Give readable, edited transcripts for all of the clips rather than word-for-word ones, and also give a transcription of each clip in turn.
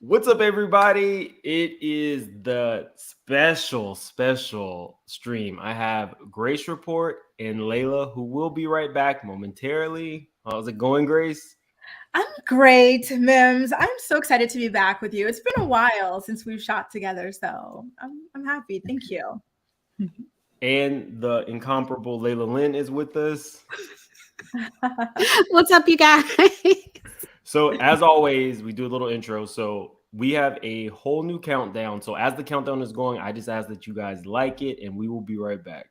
What's up, everybody? It is the special stream. I have Grace Report and Layla, who will be right back momentarily. How's it going, Grace? I'm great, Mims. I'm so excited to be back with you. It's been a while since we've shot together, so I'm happy. Thank you. And the incomparable Layla Lynn is with us. What's up, you guys? So, as always, we do a little intro. So, we have a whole new countdown. So, as the countdown is going, I just ask that you guys like it, and we will be right back.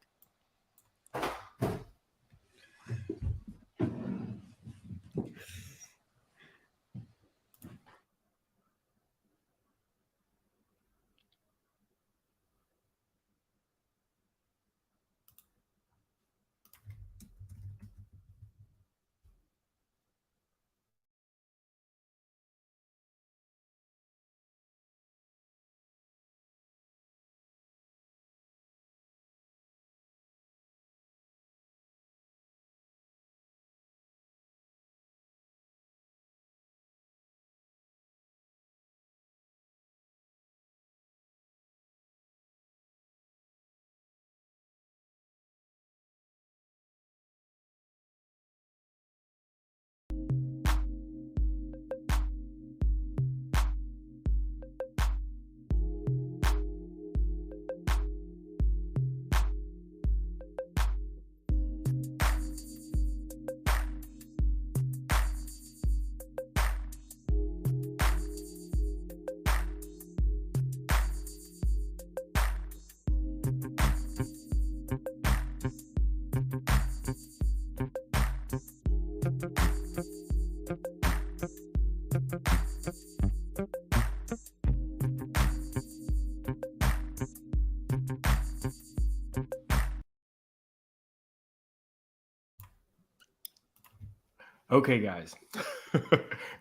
Okay, guys.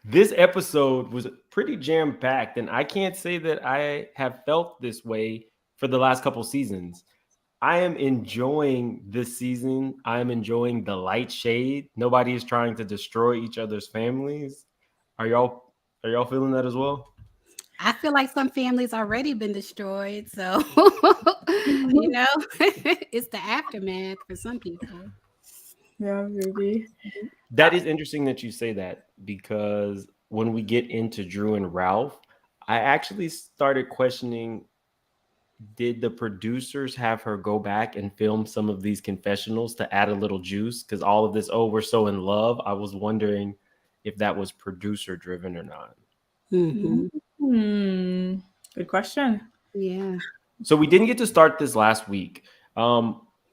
This episode was pretty jam-packed, and I can't say that I have felt this way for the last couple seasons. I am enjoying this season. I am enjoying the light shade. Nobody is trying to destroy each other's families. Are y'all feeling that as well? I feel like some families already been destroyed, so it's the aftermath for some people. Yeah, maybe. That is interesting that you say that because when we get into Drew and Ralph, I actually started questioning, did the producers have her go back and film some of these confessionals to add a little juice? Because all of this, oh, we're so in love. I was wondering if that was producer driven or not. Mm-hmm. Good question. Yeah. So we didn't get to start this last week.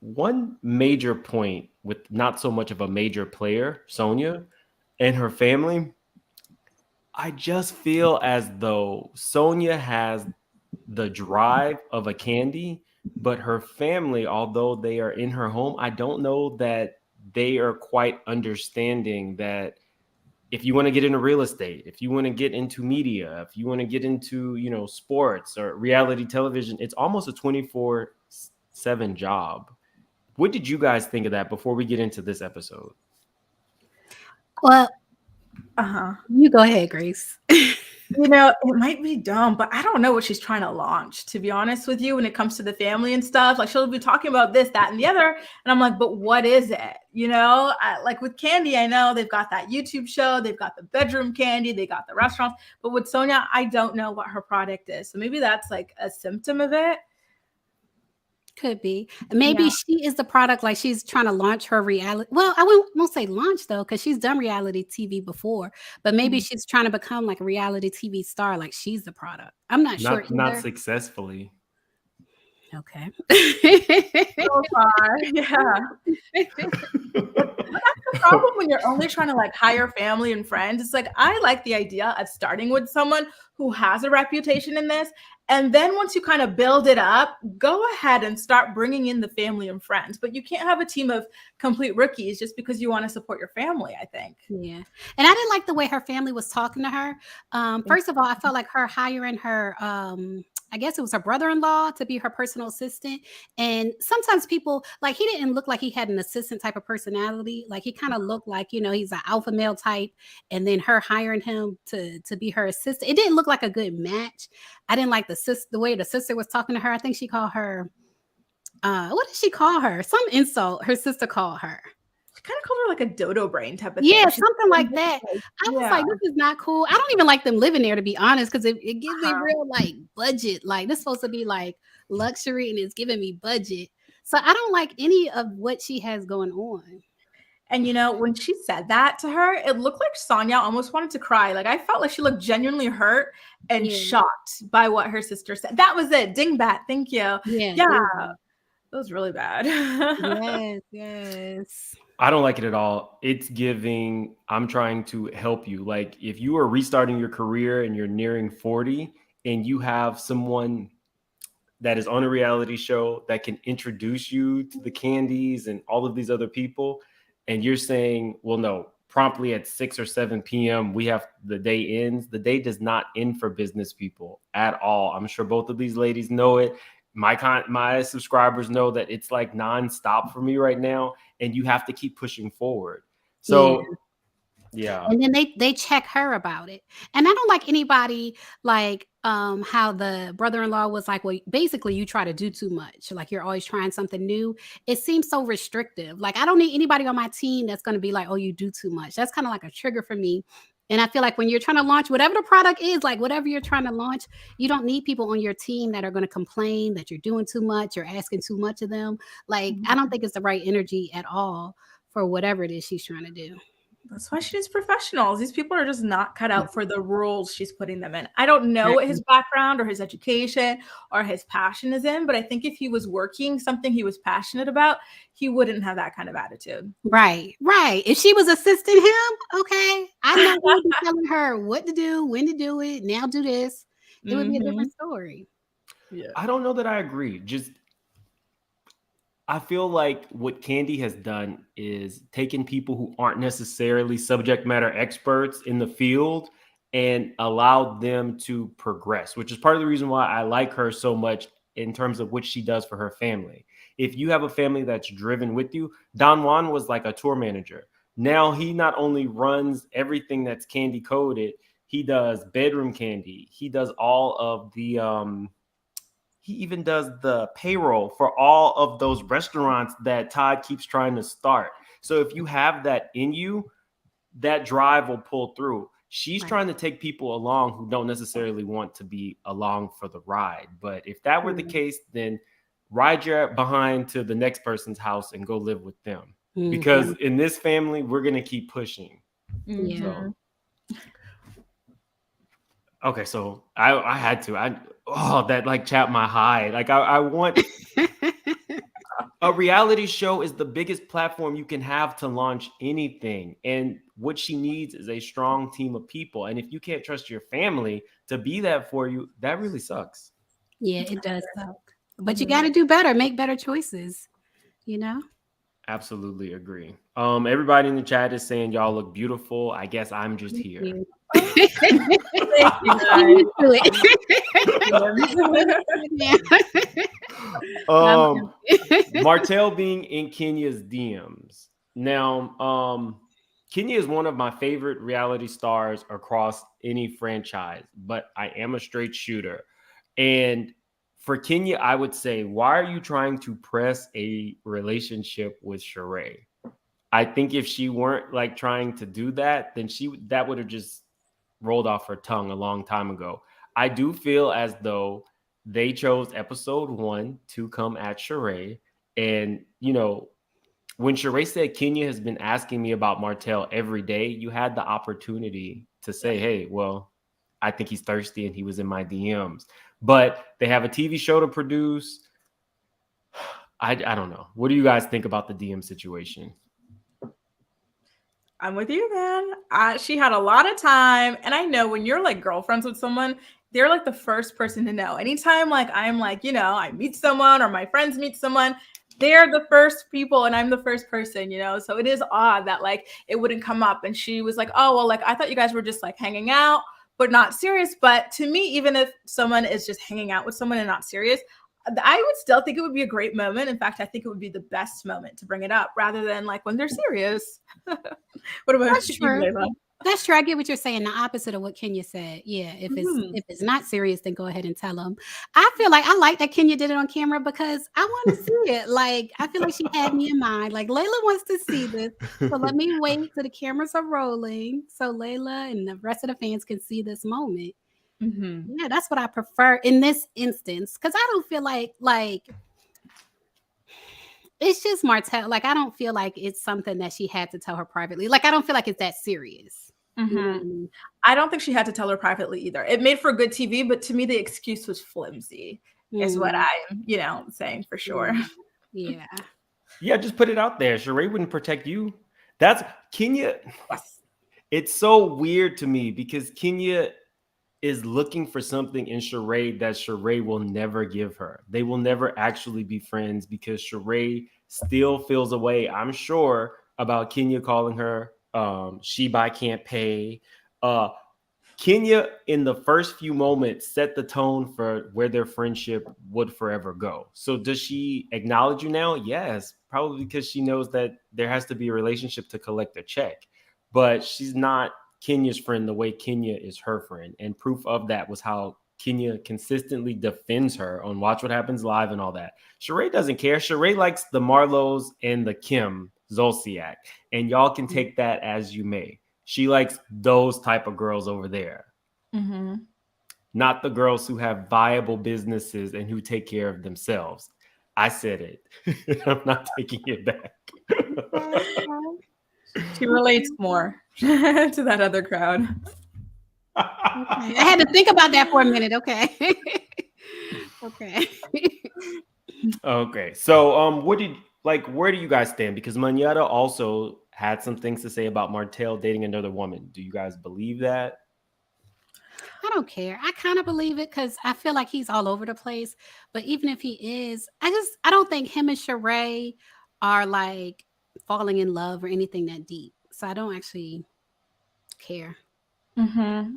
One major point with not so much of a major player, Sonia, and her family, I just feel as though Sonia has the drive of a Candy, but her family, although they are in her home, I don't know that they are quite understanding that if you want to get into real estate, if you want to get into media, if you want to get into, sports or reality television, it's almost a 24/7 job. What did you guys think of that before we get into this episode? Well, Uh-huh. you go ahead, Grace. It might be dumb, but I don't know what she's trying to launch, to be honest with you, when it comes to the family and stuff. Like, she'll be talking about this, that, and the other. And I'm like, but what is it? Like with Candy, I know they've got that YouTube show, they've got the bedroom Candy, they got the restaurants. But with Sonia, I don't know what her product is. So maybe that's like a symptom of it. Could be. Maybe she is the product, like she's trying to launch her reality. Well, I won't say launch though, because she's done reality TV before, but maybe she's trying to become like a reality TV star, like she's the product. I'm not sure either. Not successfully. Okay. So far, yeah. But that's the problem when you're only trying to like hire family and friends. It's like, I like the idea of starting with someone who has a reputation in this. And then once you kind of build it up, go ahead and start bringing in the family and friends. But you can't have a team of complete rookies just because you want to support your family, I think. Yeah. And I didn't like the way her family was talking to her. First of all, I felt like her hiring her I guess it was her brother-in-law to be her personal assistant. And sometimes people like he didn't look like he had an assistant type of personality. Like he kind of looked like, he's an alpha male type. And then her hiring him to be her assistant. It didn't look like a good match. I didn't like the way the sister was talking to her. I think she called her what did she call her? Some insult her sister called her. She kind of called her like a dodo brain type of thing. Yeah, something like that. I was like, this is not cool. I don't even like them living there, to be honest, because it gives me real like budget. Like this supposed to be like luxury and it's giving me budget. So I don't like any of what she has going on. And when she said that to her, it looked like Sonia almost wanted to cry. Like I felt like she looked genuinely hurt and shocked by what her sister said. That was it. Dingbat. Thank you. Yeah. It was really bad. Yes. I don't like it at all. It's giving, I'm trying to help you. Like if you are restarting your career and you're nearing 40 and you have someone that is on a reality show that can introduce you to the Candies and all of these other people, and you're saying, well, no, promptly at 6 or 7 p.m., the day ends. The day does not end for business people at all. I'm sure both of these ladies know it. My subscribers know that it's like nonstop for me right now, and you have to keep pushing forward. So, yeah. And then they check her about it. And I don't like anybody like how the brother-in-law was like, well, basically you try to do too much. Like you're always trying something new. It seems so restrictive. Like I don't need anybody on my team that's going to be like, oh, you do too much. That's kind of like a trigger for me. And I feel like when you're trying to launch whatever the product is, like whatever you're trying to launch, you don't need people on your team that are going to complain that you're doing too much, you're asking too much of them. Like, I don't think it's the right energy at all for whatever it is she's trying to do. That's why she needs professionals. These people are just not cut out for the roles she's putting them in. I don't know what his background or his education or his passion is in, but I think if he was working something he was passionate about, he wouldn't have that kind of attitude. Right. If she was assisting him, okay, I'm not going to be telling her what to do, when to do it, now do this. It would be a different story. Yeah. I don't know that I agree. I feel like what Kandi has done is taken people who aren't necessarily subject matter experts in the field and allowed them to progress, which is part of the reason why I like her so much in terms of what she does for her family. If you have a family that's driven with you, Don Juan was like a tour manager. Now he not only runs everything that's Kandi coded, he does bedroom Kandi. He does all of the he even does the payroll for all of those restaurants that Todd keeps trying to start. So if you have that in you, that drive will pull through. She's trying to take people along who don't necessarily want to be along for the ride. But if that were the case, then ride your behind to the next person's house and go live with them. Because in this family, we're going to keep pushing. So. Okay, so I had to. That like chapped my hide. Like I want a reality show is the biggest platform you can have to launch anything. And what she needs is a strong team of people. And if you can't trust your family to be that for you, that really sucks. Yeah, it does suck. But you got to do better, make better choices, Absolutely agree. Everybody in the chat is saying y'all look beautiful. I guess I'm just here. Martel being in Kenya's DMs. Now, Kenya is one of my favorite reality stars across any franchise, but I am a straight shooter. And for Kenya, I would say, why are you trying to press a relationship with Sheree? I think if she weren't like trying to do that, then that would have just rolled off her tongue a long time ago. I do feel as though they chose episode 1 to come at Sheree. And, when Sheree said Kenya has been asking me about Martel every day, you had the opportunity to say, hey, well, I think he's thirsty and he was in my DMs. But they have a TV show to produce. I don't know. What do you guys think about the DM situation? I'm with you, man. She had a lot of time. And I know when you're like girlfriends with someone, they're like the first person to know. Anytime like I'm like, I meet someone or my friends meet someone, they're the first people and I'm the first person, So it is odd that like it wouldn't come up. And she was like, oh, well, like I thought you guys were just like hanging out. but not serious. But to me, even if someone is just hanging out with someone and not serious, I would still think it would be a great moment. In fact, I think it would be the best moment to bring it up rather than like when they're serious. What about That's you, true. Layla? That's true. I get what you're saying. The opposite of what Kenya said. Yeah, Mhm. if it's not serious, then go ahead and tell them. I feel like I like that Kenya did it on camera because I want to see it. Like I feel like she had me in mind. Like Layla wants to see this, so let me wait till the cameras are rolling, so Layla and the rest of the fans can see this moment. Mhm. Yeah, that's what I prefer in this instance because I don't feel like it's just Martel. Like I don't feel like it's something that she had to tell her privately. Like I don't feel like it's that serious. You know what I Mhm. mean? I don't think she had to tell her privately either. It made for good TV, but to me, the excuse was flimsy, is what Mm, I'm, saying for sure. mm, yeah. Yeah, just put it out there. Sheree wouldn't protect you. That's Kenya. Yes. It's so weird to me because Kenya is looking for something in Sheree that Sheree will never give her. They will never actually be friends because Sheree still feels a way, I'm sure, about Kenya calling her she by can't pay. Uh Kenya in the first few moments set the tone for where their friendship would forever go. So does she acknowledge you now? Yes, probably because she knows that there has to be a relationship to collect a check. But she's not Kenya's friend the way Kenya is her friend. And proof of that was how Kenya consistently defends her on Watch What Happens Live and all that. Sheree doesn't care. Sheree likes the Marlos and the Kim Zolciak. And y'all can take that as you may. She likes those type of girls over there, Mhm. not the girls who have viable businesses and who take care of themselves. I said it. I'm not taking it back. She relates more to that other crowd. Okay. I had to think about that for a minute. Okay. Okay. Okay. So where do you guys stand? Because Manetta also had some things to say about Martel dating another woman. Do you guys believe that? I don't care. I kind of believe it because I feel like he's all over the place. But even if he is, I don't think him and Sheree are like falling in love or anything that deep. So I don't actually care.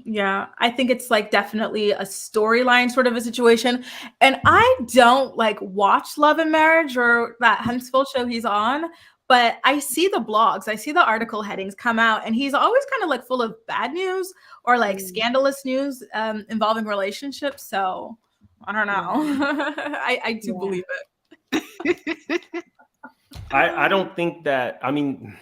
Yeah, I think it's like definitely a storyline sort of a situation. And I don't like watch Love and Marriage or that Huntsville show he's on, but I see the blogs, I see the article headings come out, and he's always kind of like full of bad news or like Mm, scandalous news involving relationships. So I don't know. yeah. I do believe it. I don't think that. I mean,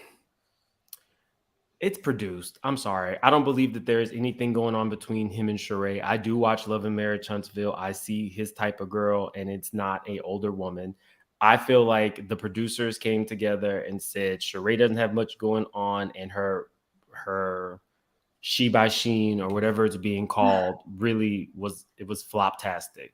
it's produced. I'm sorry. I don't believe that there is anything going on between him and Sheree. I do watch Love and Marriage Huntsville. I see his type of girl, and it's not a older woman. I feel like the producers came together and said Sheree doesn't have much going on, and her she by Sheen or whatever it's being called really was floptastic.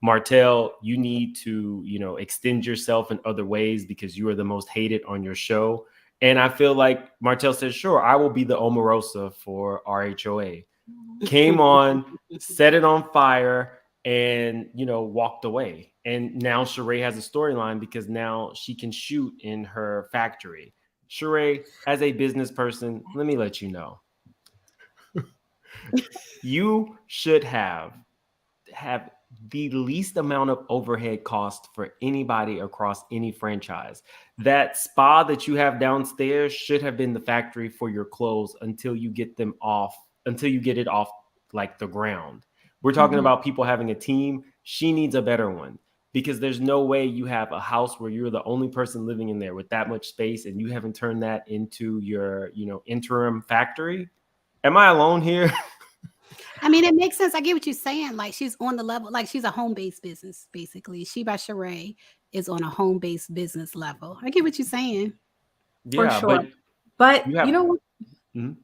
Martel, you need to, extend yourself in other ways because you are the most hated on your show. And I feel like Martel said, sure, I will be the Omarosa for RHOA. Came on, set it on fire, and walked away. And now Sheree has a storyline because now she can shoot in her factory. Sheree, as a business person, let me let you know. You should have the least amount of overhead cost for anybody across any franchise. That spa that you have downstairs should have been the factory for your clothes until you get it off like the ground. We're talking Mhm. about people having a team. She needs a better one because there's no way you have a house where you're the only person living in there with that much space and you haven't turned that into your, interim factory. Am I alone here? I mean, it makes sense. I get what you're saying. Like she's on the level, like she's a home-based business, basically. She by Sheree is on a home-based business level. I get what you're saying. For Yeah, sure. but But you you have. know what? Mhm.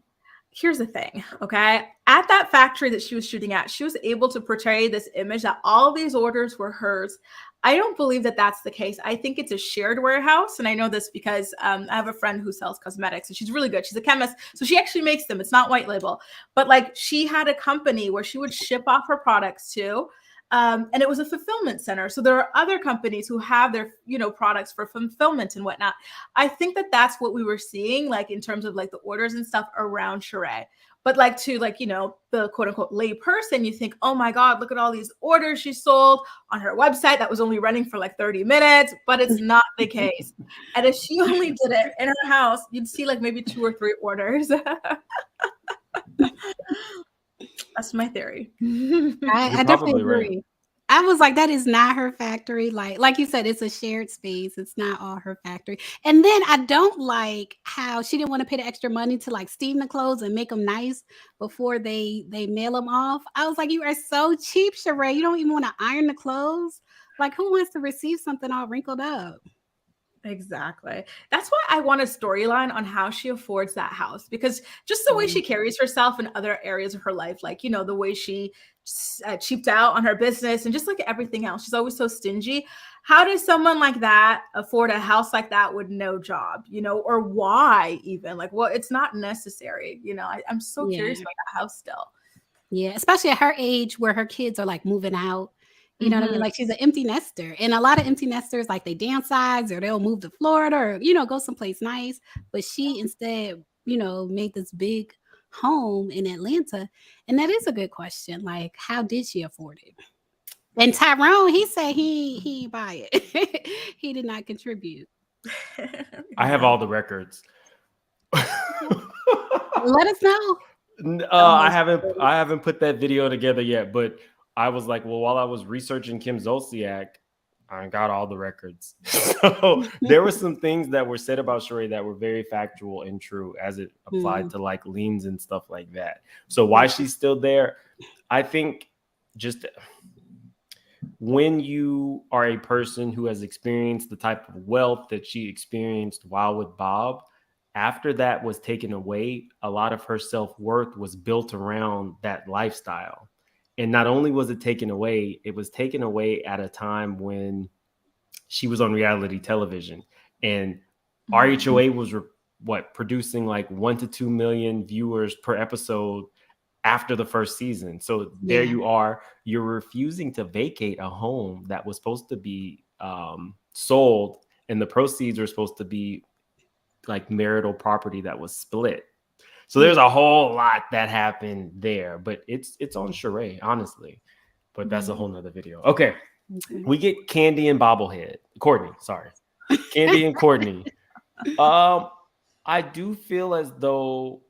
Here's the thing, okay? At that factory that she was shooting at, she was able to portray this image that all these orders were hers. I don't believe that that's the case. I think it's a shared warehouse. And I know this because I have a friend who sells cosmetics and she's really good. She's a chemist. So she actually makes them. It's not white label. But like she had a company where she would ship off her products to. And it was a fulfillment center. So there are other companies who have their, products for fulfillment and whatnot. I think that that's what we were seeing, like in terms of like the orders and stuff around Sheree. But like to like, the quote unquote lay person, you think, oh my God, look at all these orders she sold on her website that was only running for like 30 minutes, but it's not the case. And if she only did it in her house, you'd see like maybe 2 or 3 orders. That's my theory. I definitely agree. Right. I was like, that is not her factory. Like you said, it's a shared space. It's not all her factory. And then I don't like how she didn't want to pay the extra money to like steam the clothes and make them nice before they mail them off. I was like, you are so cheap, Sheree. You don't even want to iron the clothes. Like, who wants to receive something all wrinkled up? Exactly. That's why I want a storyline on how she affords that house, because just the way she carries herself in other areas of her life, like, the way she cheaped out on her business and just like everything else. She's always so stingy. How does someone like that afford a house like that with no job, or why even? Like, well, it's not necessary. I'm so curious about that house still. Yeah, especially at her age where her kids are like moving out. You know what I mean? Like she's an empty nester, and a lot of empty nesters, like they downsize or they'll move to Florida or, go someplace nice. But she instead, made this big home in Atlanta. And that is a good question. Like, how did she afford it? And Tyrone, he said he buy it. He did not contribute. I have all the records. Let us know. I haven't put that video together yet, but I was like, well, while I was researching Kim Zolciak, I got all the records. So there were some things that were said about Sheree that were very factual and true as it applied to like liens and stuff like that. So why she's still there, I think just when you are a person who has experienced the type of wealth that she experienced while with Bob, after that was taken away, a lot of her self-worth was built around that lifestyle. And not only was it taken away, it was taken away at a time when she was on reality television. And RHOA was producing like 1 to 2 million viewers per episode after the first season. So there you are, you're refusing to vacate a home that was supposed to be sold, and the proceeds are supposed to be like marital property that was split. So there's a whole lot that happened there, but it's on Sheree, honestly. But that's a whole nother video. Okay. We get Kandi and Courtney, sorry. Kandi and Courtney. I do feel as though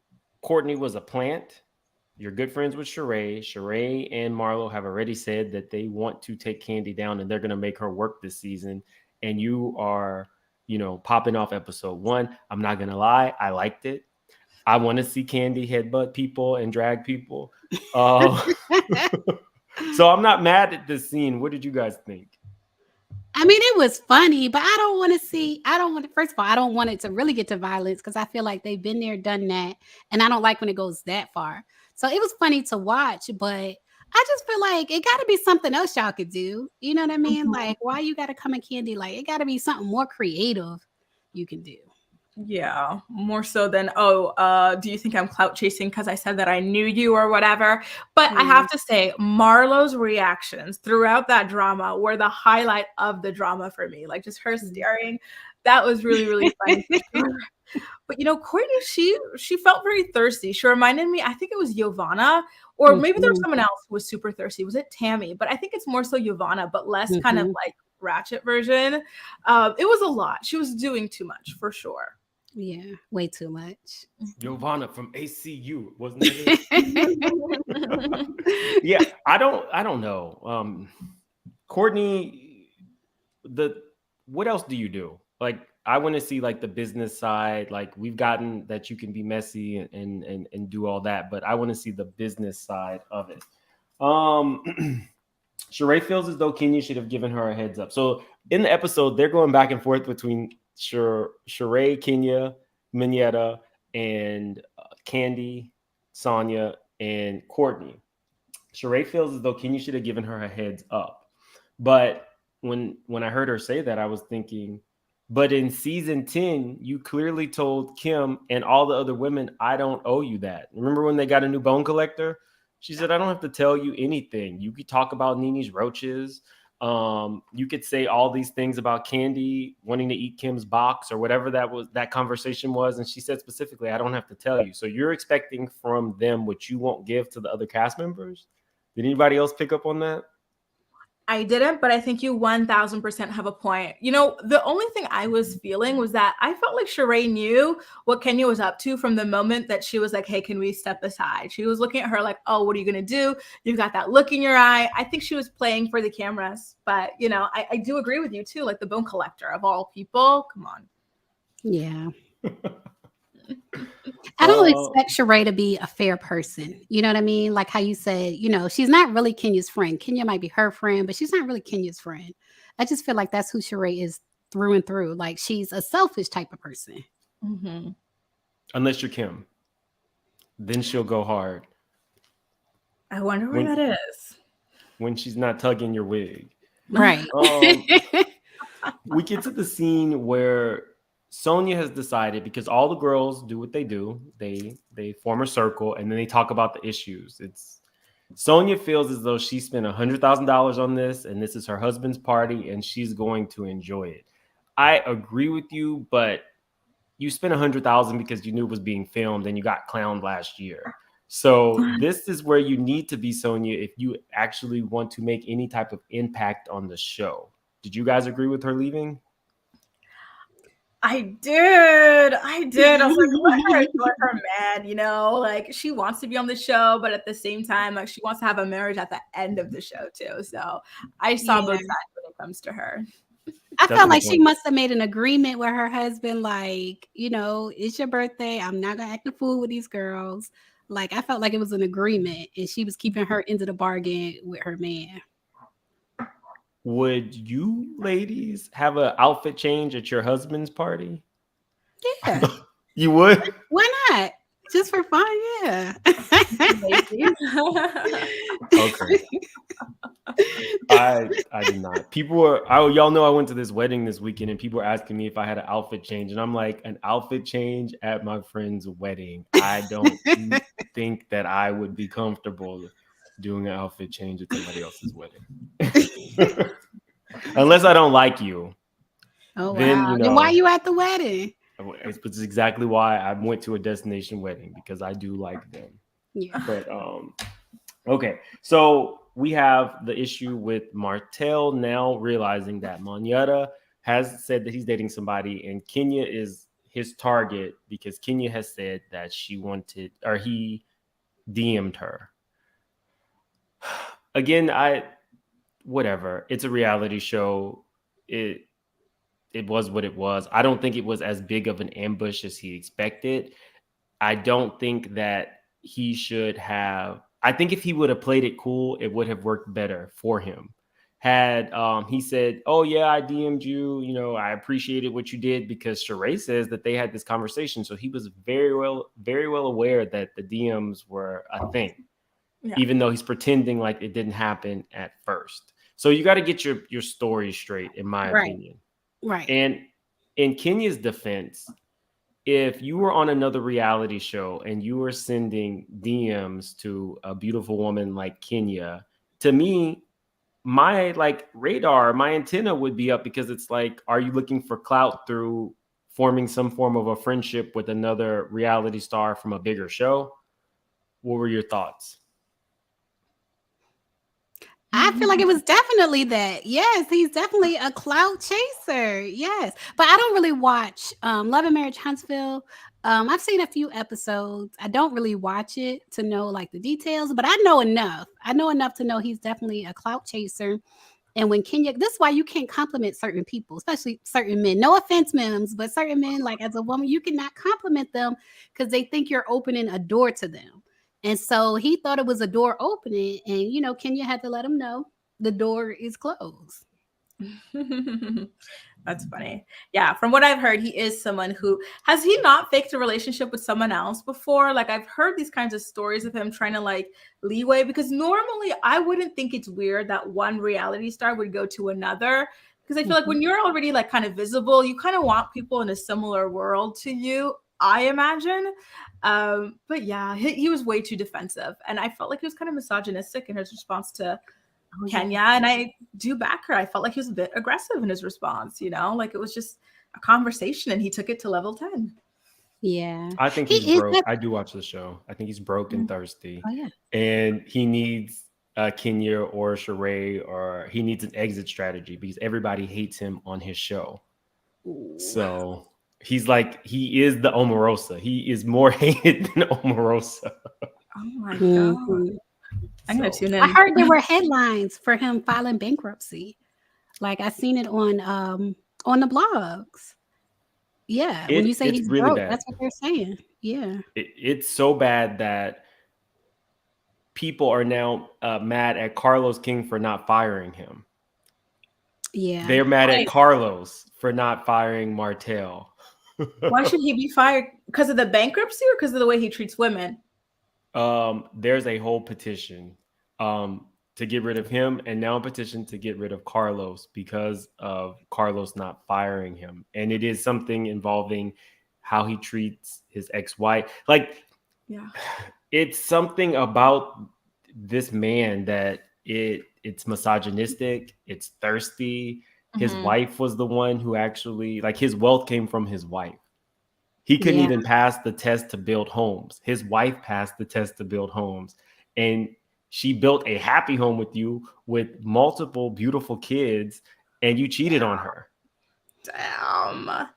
Courtney was a plant. You're good friends with Sheree. Sheree and Marlo have already said that they want to take Kandi down and they're going to make her work this season. And you are, popping off episode 1. I'm not going to lie. I liked it. I want to see Kandi headbutt people and drag people. So I'm not mad at this scene. What did you guys think? I mean, it was funny, but first of all, I don't want it to really get to violence because I feel like they've been there, done that. And I don't like when it goes that far. So it was funny to watch, but I just feel like it got to be something else y'all could do. You know what I mean? Like, why you got to come at Kandi? Like, it got to be something more creative you can do. Yeah, more so than, do you think I'm clout chasing because I said that I knew you or whatever? But I have to say, Marlo's reactions throughout that drama were the highlight of the drama for me. Like just her staring, that was really, really funny. But Courtney, she felt very thirsty. She reminded me, I think it was Giovanna, or maybe there was someone else who was super thirsty. Was it Tammy? But I think it's more so Giovanna, but less kind of like ratchet version. It was a lot. She was doing too much for sure. Yeah, way too much. Giovanna from ACU, wasn't it? Yeah, I don't know. Courtney, what else do you do? Like, I want to see like the business side. Like, we've gotten that you can be messy and do all that, but I want to see the business side of it. Sheree feels as though Kenya should have given her a heads up. So in the episode, they're going back and forth between Sheree, Kenya, Minetta, and Kandi, Sonia, and Courtney. Sheree feels as though Kenya should have given her a heads up. But when I heard her say that, I was thinking, but in season 10, you clearly told Kim and all the other women, I don't owe you that. Remember when they got a new bone collector? She said, I don't have to tell you anything. You could talk about Nene's roaches. You could say all these things about Candy wanting to eat Kim's box or whatever that conversation was. And she said specifically, I don't have to tell you. So you're expecting from them what you won't give to the other cast members. Did anybody else pick up on that? I didn't, but I think you 1000% have a point. You know, the only thing I was feeling was that I felt like Sheree knew what Kenya was up to from the moment that she was like, hey, can we step aside? She was looking at her like, oh, what are you going to do? You've got that look in your eye. I think she was playing for the cameras. But, you know, I do agree with you too. Like the bone collector of all people. Come on. Yeah. I don't expect Sheree to be a fair person. You know what I mean? Like how you said, you know, she's not really Kenya's friend. Kenya might be her friend, but she's not really Kenya's friend. I just feel like that's who Sheree is through and through. Like she's a selfish type of person. Mm-hmm. Unless you're Kim. Then she'll go hard. I wonder where that is. When she's not tugging your wig. Right. We get to the scene where Sonia has decided, because all the girls do what they do, they form a circle and then they talk about the issues. Sonia feels as though she spent $100,000 on this and this is her husband's party and she's going to enjoy it. I agree with you, but you spent $100,000 because you knew it was being filmed and you got clowned last year. So this is where you need to be, Sonia, if you actually want to make any type of impact on the show. Did you guys agree with her leaving? I did. I was like, let her mad, you know, like she wants to be on the show, but at the same time, like she wants to have a marriage at the end of the show too. So I saw both sides when it comes to her. I felt like she must have made an agreement with her husband, like, you know, it's your birthday. I'm not gonna act a fool with these girls. Like I felt like it was an agreement and she was keeping her into the bargain with her man. Would you ladies have an outfit change at your husband's party? Yeah. You would? Why not? Just for fun, yeah. Okay. I did not. Y'all know I went to this wedding this weekend and people were asking me if I had an outfit change. And I'm like, an outfit change at my friend's wedding? I don't think that I would be comfortable doing an outfit change at somebody else's wedding. Unless I don't like you. Oh, wow. Then why are you at the wedding? It's exactly why I went to a destination wedding, because I do like them. Yeah. But okay. So we have the issue with Martel now realizing that Monyetta has said that he's dating somebody and Kenya is his target because Kenya has said that he DM'd her. Again, whatever. It's a reality show. It was what it was. I don't think it was as big of an ambush as he expected. I don't think that he should have. I think if he would have played it cool, it would have worked better for him. Had he said, "Oh yeah, I DM'd you. You know, I appreciated what you did," because Sheree says that they had this conversation, so he was very well aware that the DMs were a thing. Yeah. Even though he's pretending like it didn't happen at first. So you got to get your story straight, in my opinion. Right. And in Kenya's defense, if you were on another reality show and you were sending DMs to a beautiful woman like Kenya, to me, my radar, my antenna would be up, because it's like, are you looking for clout through forming some form of a friendship with another reality star from a bigger show? What were your thoughts? I feel like it was definitely that. Yes, he's definitely a clout chaser. Yes. But I don't really watch Love and Marriage Huntsville. I've seen a few episodes. I don't really watch it to know like the details, but I know enough. I know enough to know he's definitely a clout chaser. And when Kenya, this is why you can't compliment certain people, especially certain men. No offense, Mims, but certain men, like as a woman, you cannot compliment them because they think you're opening a door to them. And so he thought it was a door opening, and, you know, Kenya had to let him know the door is closed. That's funny. Yeah, from what I've heard, he is someone who, has he not faked a relationship with someone else before? Like, I've heard these kinds of stories of him trying to like leeway, because normally I wouldn't think it's weird that one reality star would go to another, because I feel like when you're already like kind of visible, you kind of want people in a similar world to you. I imagine. But yeah, he was way too defensive, and I felt like he was kind of misogynistic in his response to Kenya, and I do back her. I felt like he was a bit aggressive in his response, like it was just a conversation and he took it to level 10. Yeah. I think he's broke. I do watch the show. I think he's broke and thirsty. Oh, yeah. And he needs Kenya or Sheree, or he needs an exit strategy because everybody hates him on his show. Ooh. So he's like, he is the Omarosa. He is more hated than Omarosa. Oh my God. I'm gonna tune in. I heard there were headlines for him filing bankruptcy. Like I seen it on the blogs. Yeah, when you say he's really broke, that's what they're saying. Yeah, it's so bad that people are now mad at Carlos King for not firing him. Yeah, they're mad at Carlos for not firing Martel. Why should he be fired? Because of the bankruptcy or because of the way he treats women? There's a whole petition to get rid of him, and now a petition to get rid of Carlos because of Carlos not firing him. And it is something involving how he treats his ex-wife. Like, yeah, it's something about this man that it's misogynistic, it's thirsty. His wife was the one who actually, like, his wealth came from his wife. He couldn't even pass the test to build homes. His wife passed the test to build homes. And she built a happy home with you with multiple beautiful kids, and you cheated on her. Damn.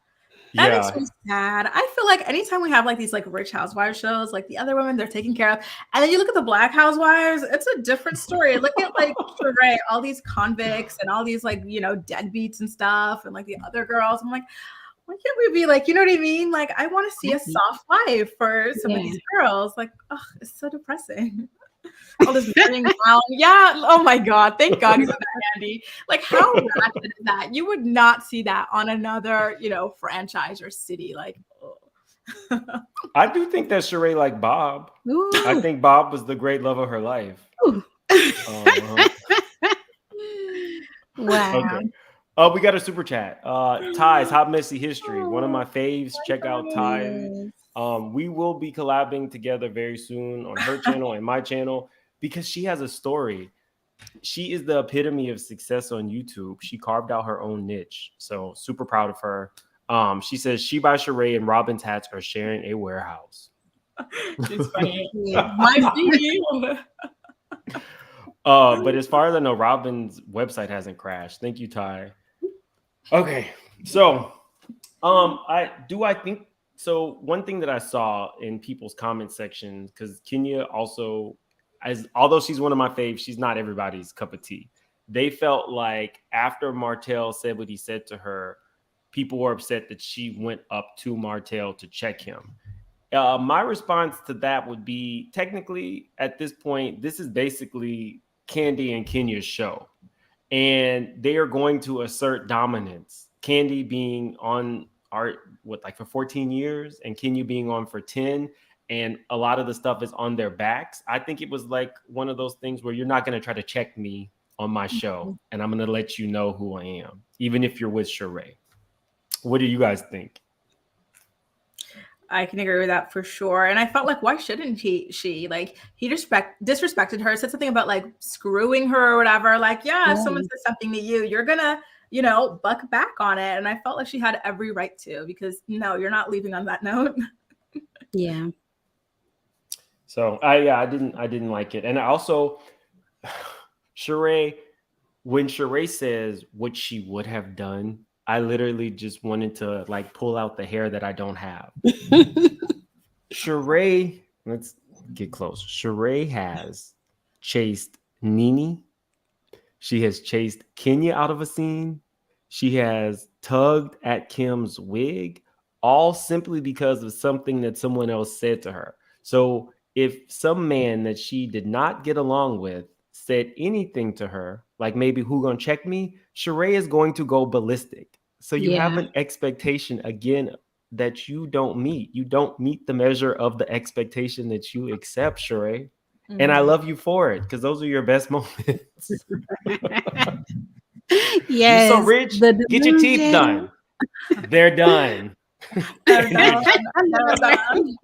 That makes me sad. I feel like anytime we have like these like rich housewives shows, like the other women they're taken care of, and then you look at the Black housewives, it's a different story. Look at like Sheree, all these convicts and all these like, deadbeats and stuff, and like the other girls. I'm like, why can't we be like, you know what I mean? Like, I want to see a soft life for some of these girls. Like, oh, it's so depressing. All this running down. Yeah. Oh my God. Thank God he's in that handy. Like, how ratchet is that? You would not see that on another, franchise or city. Like, oh. I do think that Sheree liked Bob. Ooh. I think Bob was the great love of her life. Wow. Okay. We got a super chat. Ty's Hot Messy History. One of my faves. Check out Ty. We will be collabing together very soon on her channel and my channel because she has a story. She is the epitome of success on YouTube. She carved out her own niche. So super proud of her. She says she by Sheree and Robin's hats are sharing a warehouse. It's funny. My video. But as far as I know, Robin's website hasn't crashed. Thank you, Ty. Okay, so I think so. One thing that I saw in people's comment section, because Kenya also, although she's one of my faves, she's not everybody's cup of tea. They felt like after Martel said what he said to her, people were upset that she went up to Martel to check him. My response to that would be, technically, at this point, this is basically Kandi and Kenya's show. And they are going to assert dominance. Kandi being on for 14 years and Kenya being on for 10. And a lot of the stuff is on their backs. I think it was like one of those things where you're not going to try to check me on my show. And I'm going to let you know who I am, even if you're with Sheree. What do you guys think? I can agree with that for sure. And I felt like, why shouldn't she? Like, he disrespected her, said something about like screwing her or whatever. Like, if someone says something to you, you're gonna, buck back on it. And I felt like she had every right to, because no, you're not leaving on that note. Yeah. So I didn't like it. And I also, Sheree, when Sheree says what she would have done, I literally just wanted to like pull out the hair that I don't have. Sheree, let's get close. Sheree has chased Nene. She has chased Kenya out of a scene. She has tugged at Kim's wig, all simply because of something that someone else said to her. So if some man that she did not get along with said anything to her, like maybe who gonna check me, Sheree is going to go ballistic. So you have an expectation, again, that you don't meet. You don't meet the measure of the expectation that you accept, Sheree. Mm-hmm. And I love you for it, because those are your best moments. Yes. You're so rich. Get your teeth done. They're done. They're done. They're done.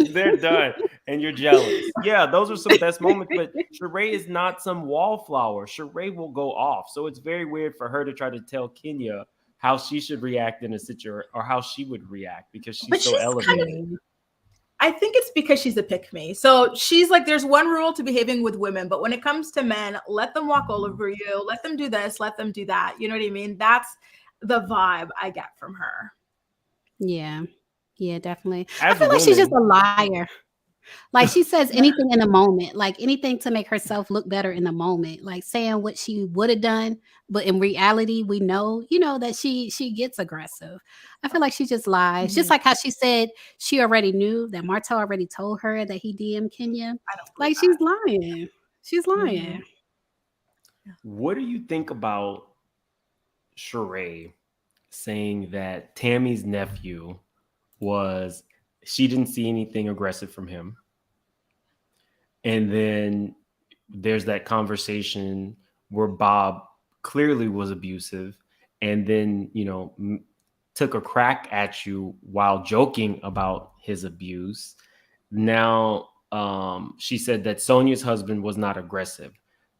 They're done, and you're jealous. Yeah, those are some best moments. But Sheree is not some wallflower. Sheree will go off, so it's very weird for her to try to tell Kenya how she should react in a situation or how she would react because she's But so she's elevated. kind of, I think it's because she's a pick me. So she's like, there's one rule to behaving with women, but when it comes to men, let them walk all over you, let them do this, let them do that. You know what I mean? That's the vibe I get from her. Yeah. Yeah, definitely. As I feel like she's just a women, liar. Like she says anything in the moment, like anything to make herself look better in the moment, like saying what she would have done, but in reality, we know, that she gets aggressive. I feel like she just lies. Just Mhm. like how she said she already knew that Martel already told her that he DM'd Kenya. I don't believe Like she's lying. She's that. lying. what do you think about Sheree saying that Tammy's nephew she didn't see anything aggressive from him? And then there's that conversation where Bob clearly was abusive and then, took a crack at you while joking about his abuse. Now, she said that Sonia's husband was not aggressive.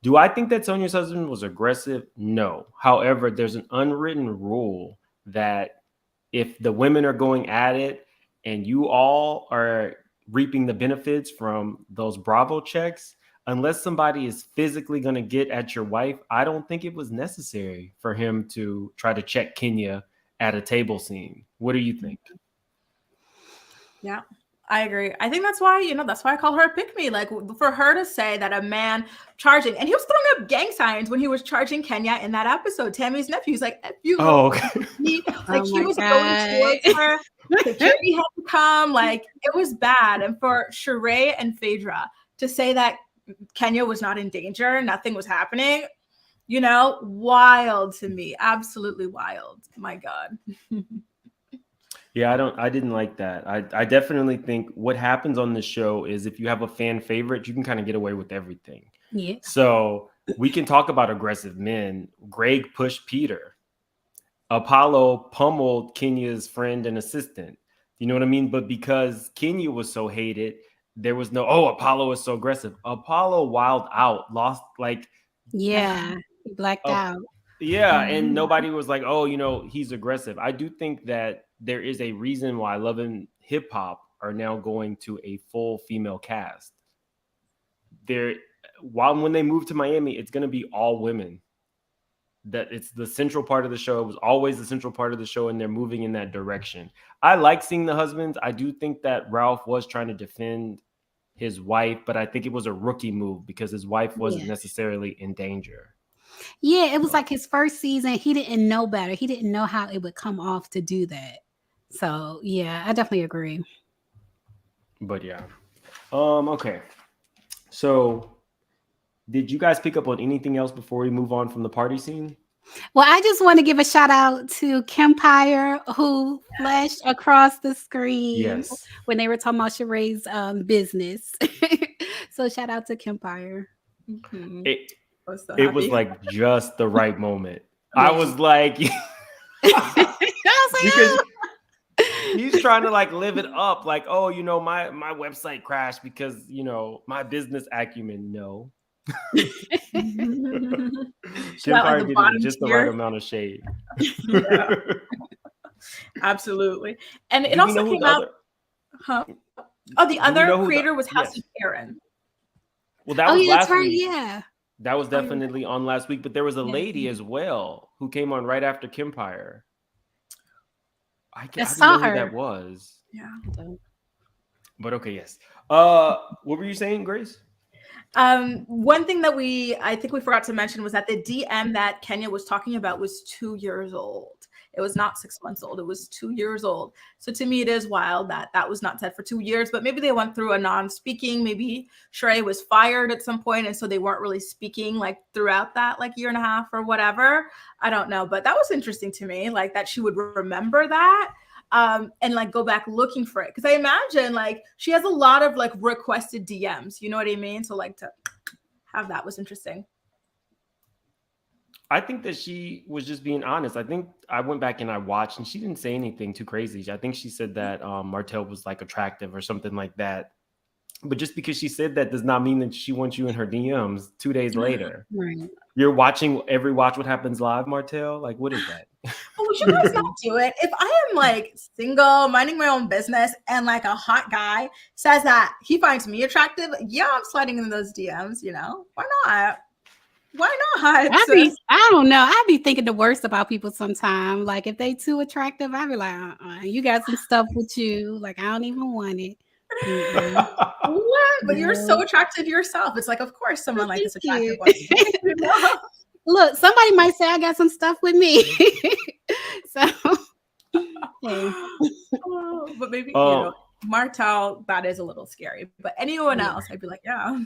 Do I think that Sonia's husband was aggressive? No. However, there's an unwritten rule that if the women are going at it and you all are reaping the benefits from those Bravo checks, unless somebody is physically going to get at your wife, I don't think it was necessary for him to try to check Kenya at a table scene. What do you think? Yeah, I agree. I think that's why, that's why I call her a pick me. Like for her to say that a man charging, and he was throwing up gang signs when he was charging Kenya in that episode. Tammy's nephew's like, if you Okay. like he was going towards her. Security had to come. Like it was bad. And for Sheree and Phaedra to say that Kenya was not in danger, nothing was happening, wild to me. Absolutely wild. My God. Yeah, I didn't like that. I definitely think what happens on the show is if you have a fan favorite, you can kind of get away with everything. Yeah. So we can talk about aggressive men. Greg pushed Peter. Apollo pummeled Kenya's friend and assistant. You know what I mean? But because Kenya was so hated, there was no, Apollo is so aggressive. Apollo wild out, lost Yeah. He blacked out. yeah, and nobody was like, he's aggressive. I do think that there is a reason why Love and Hip Hop are now going to a full female cast. When they move to Miami, it's going to be all women. That it's the central part of the show. It was always the central part of the show, and they're moving in that direction. I like seeing the husbands. I do think that Ralph was trying to defend his wife, but I think it was a rookie move because his wife wasn't necessarily in danger. Yeah, it was like his first season. He didn't know better. He didn't know how it would come off to do that. So yeah, I definitely agree. But yeah. Okay. So did you guys pick up on anything else before we move on from the party scene? Well, I just want to give a shout out to Kempire who flashed across the screen when they were talking about Sheree's business. So shout out to Kempire. Mm-hmm. It was like just the right moment. I was like, because he's trying to live it up. Like, my website crashed because, my business acumen. No. Kempire did just the right amount of shade. Yeah. Absolutely. And it also came out. The other creator was House of Aaron. Well, that was last right. week. Yeah. That was definitely on last week, but there was a lady as well who came on right after Kempire. I saw her. Who that was. Yeah. But okay, yes. What were you saying, Grace? One thing that I think we forgot to mention was that the DM that Kenya was talking about was 2 years old. It was not 6 months old. It was 2 years old. So to me, it is wild that was not said for 2 years, but maybe they went through a non-speaking. Maybe Sheree was fired at some point, and so they weren't really speaking throughout that year and a half or whatever. I don't know, but that was interesting to me, that she would remember that. And go back looking for it. Cause I imagine she has a lot of requested DMs, you know what I mean? So to have that was interesting. I think that she was just being honest. I think I went back and I watched, and she didn't say anything too crazy. I think she said that Martel was like attractive or something like that. But just because she said that does not mean that she wants you in her DMs 2 days later. Right. You're watching every Watch What Happens Live, Martel? Like, what is that? Oh, would you guys not do it? If I am like single, minding my own business, and like a hot guy says that he finds me attractive, yeah, I'm sliding in those DMs, you know? Why not? Why not? I don't know. I be thinking the worst about people sometimes. Like if they too attractive, I be like, you got some stuff with you. Like I don't even want it. What? But you're so attractive yourself. It's like, of course, someone like this attractive. Look, somebody might say I got some stuff with me. So, but maybe you know, Martel, that is a little scary. But anyone else, I'd be like, yeah.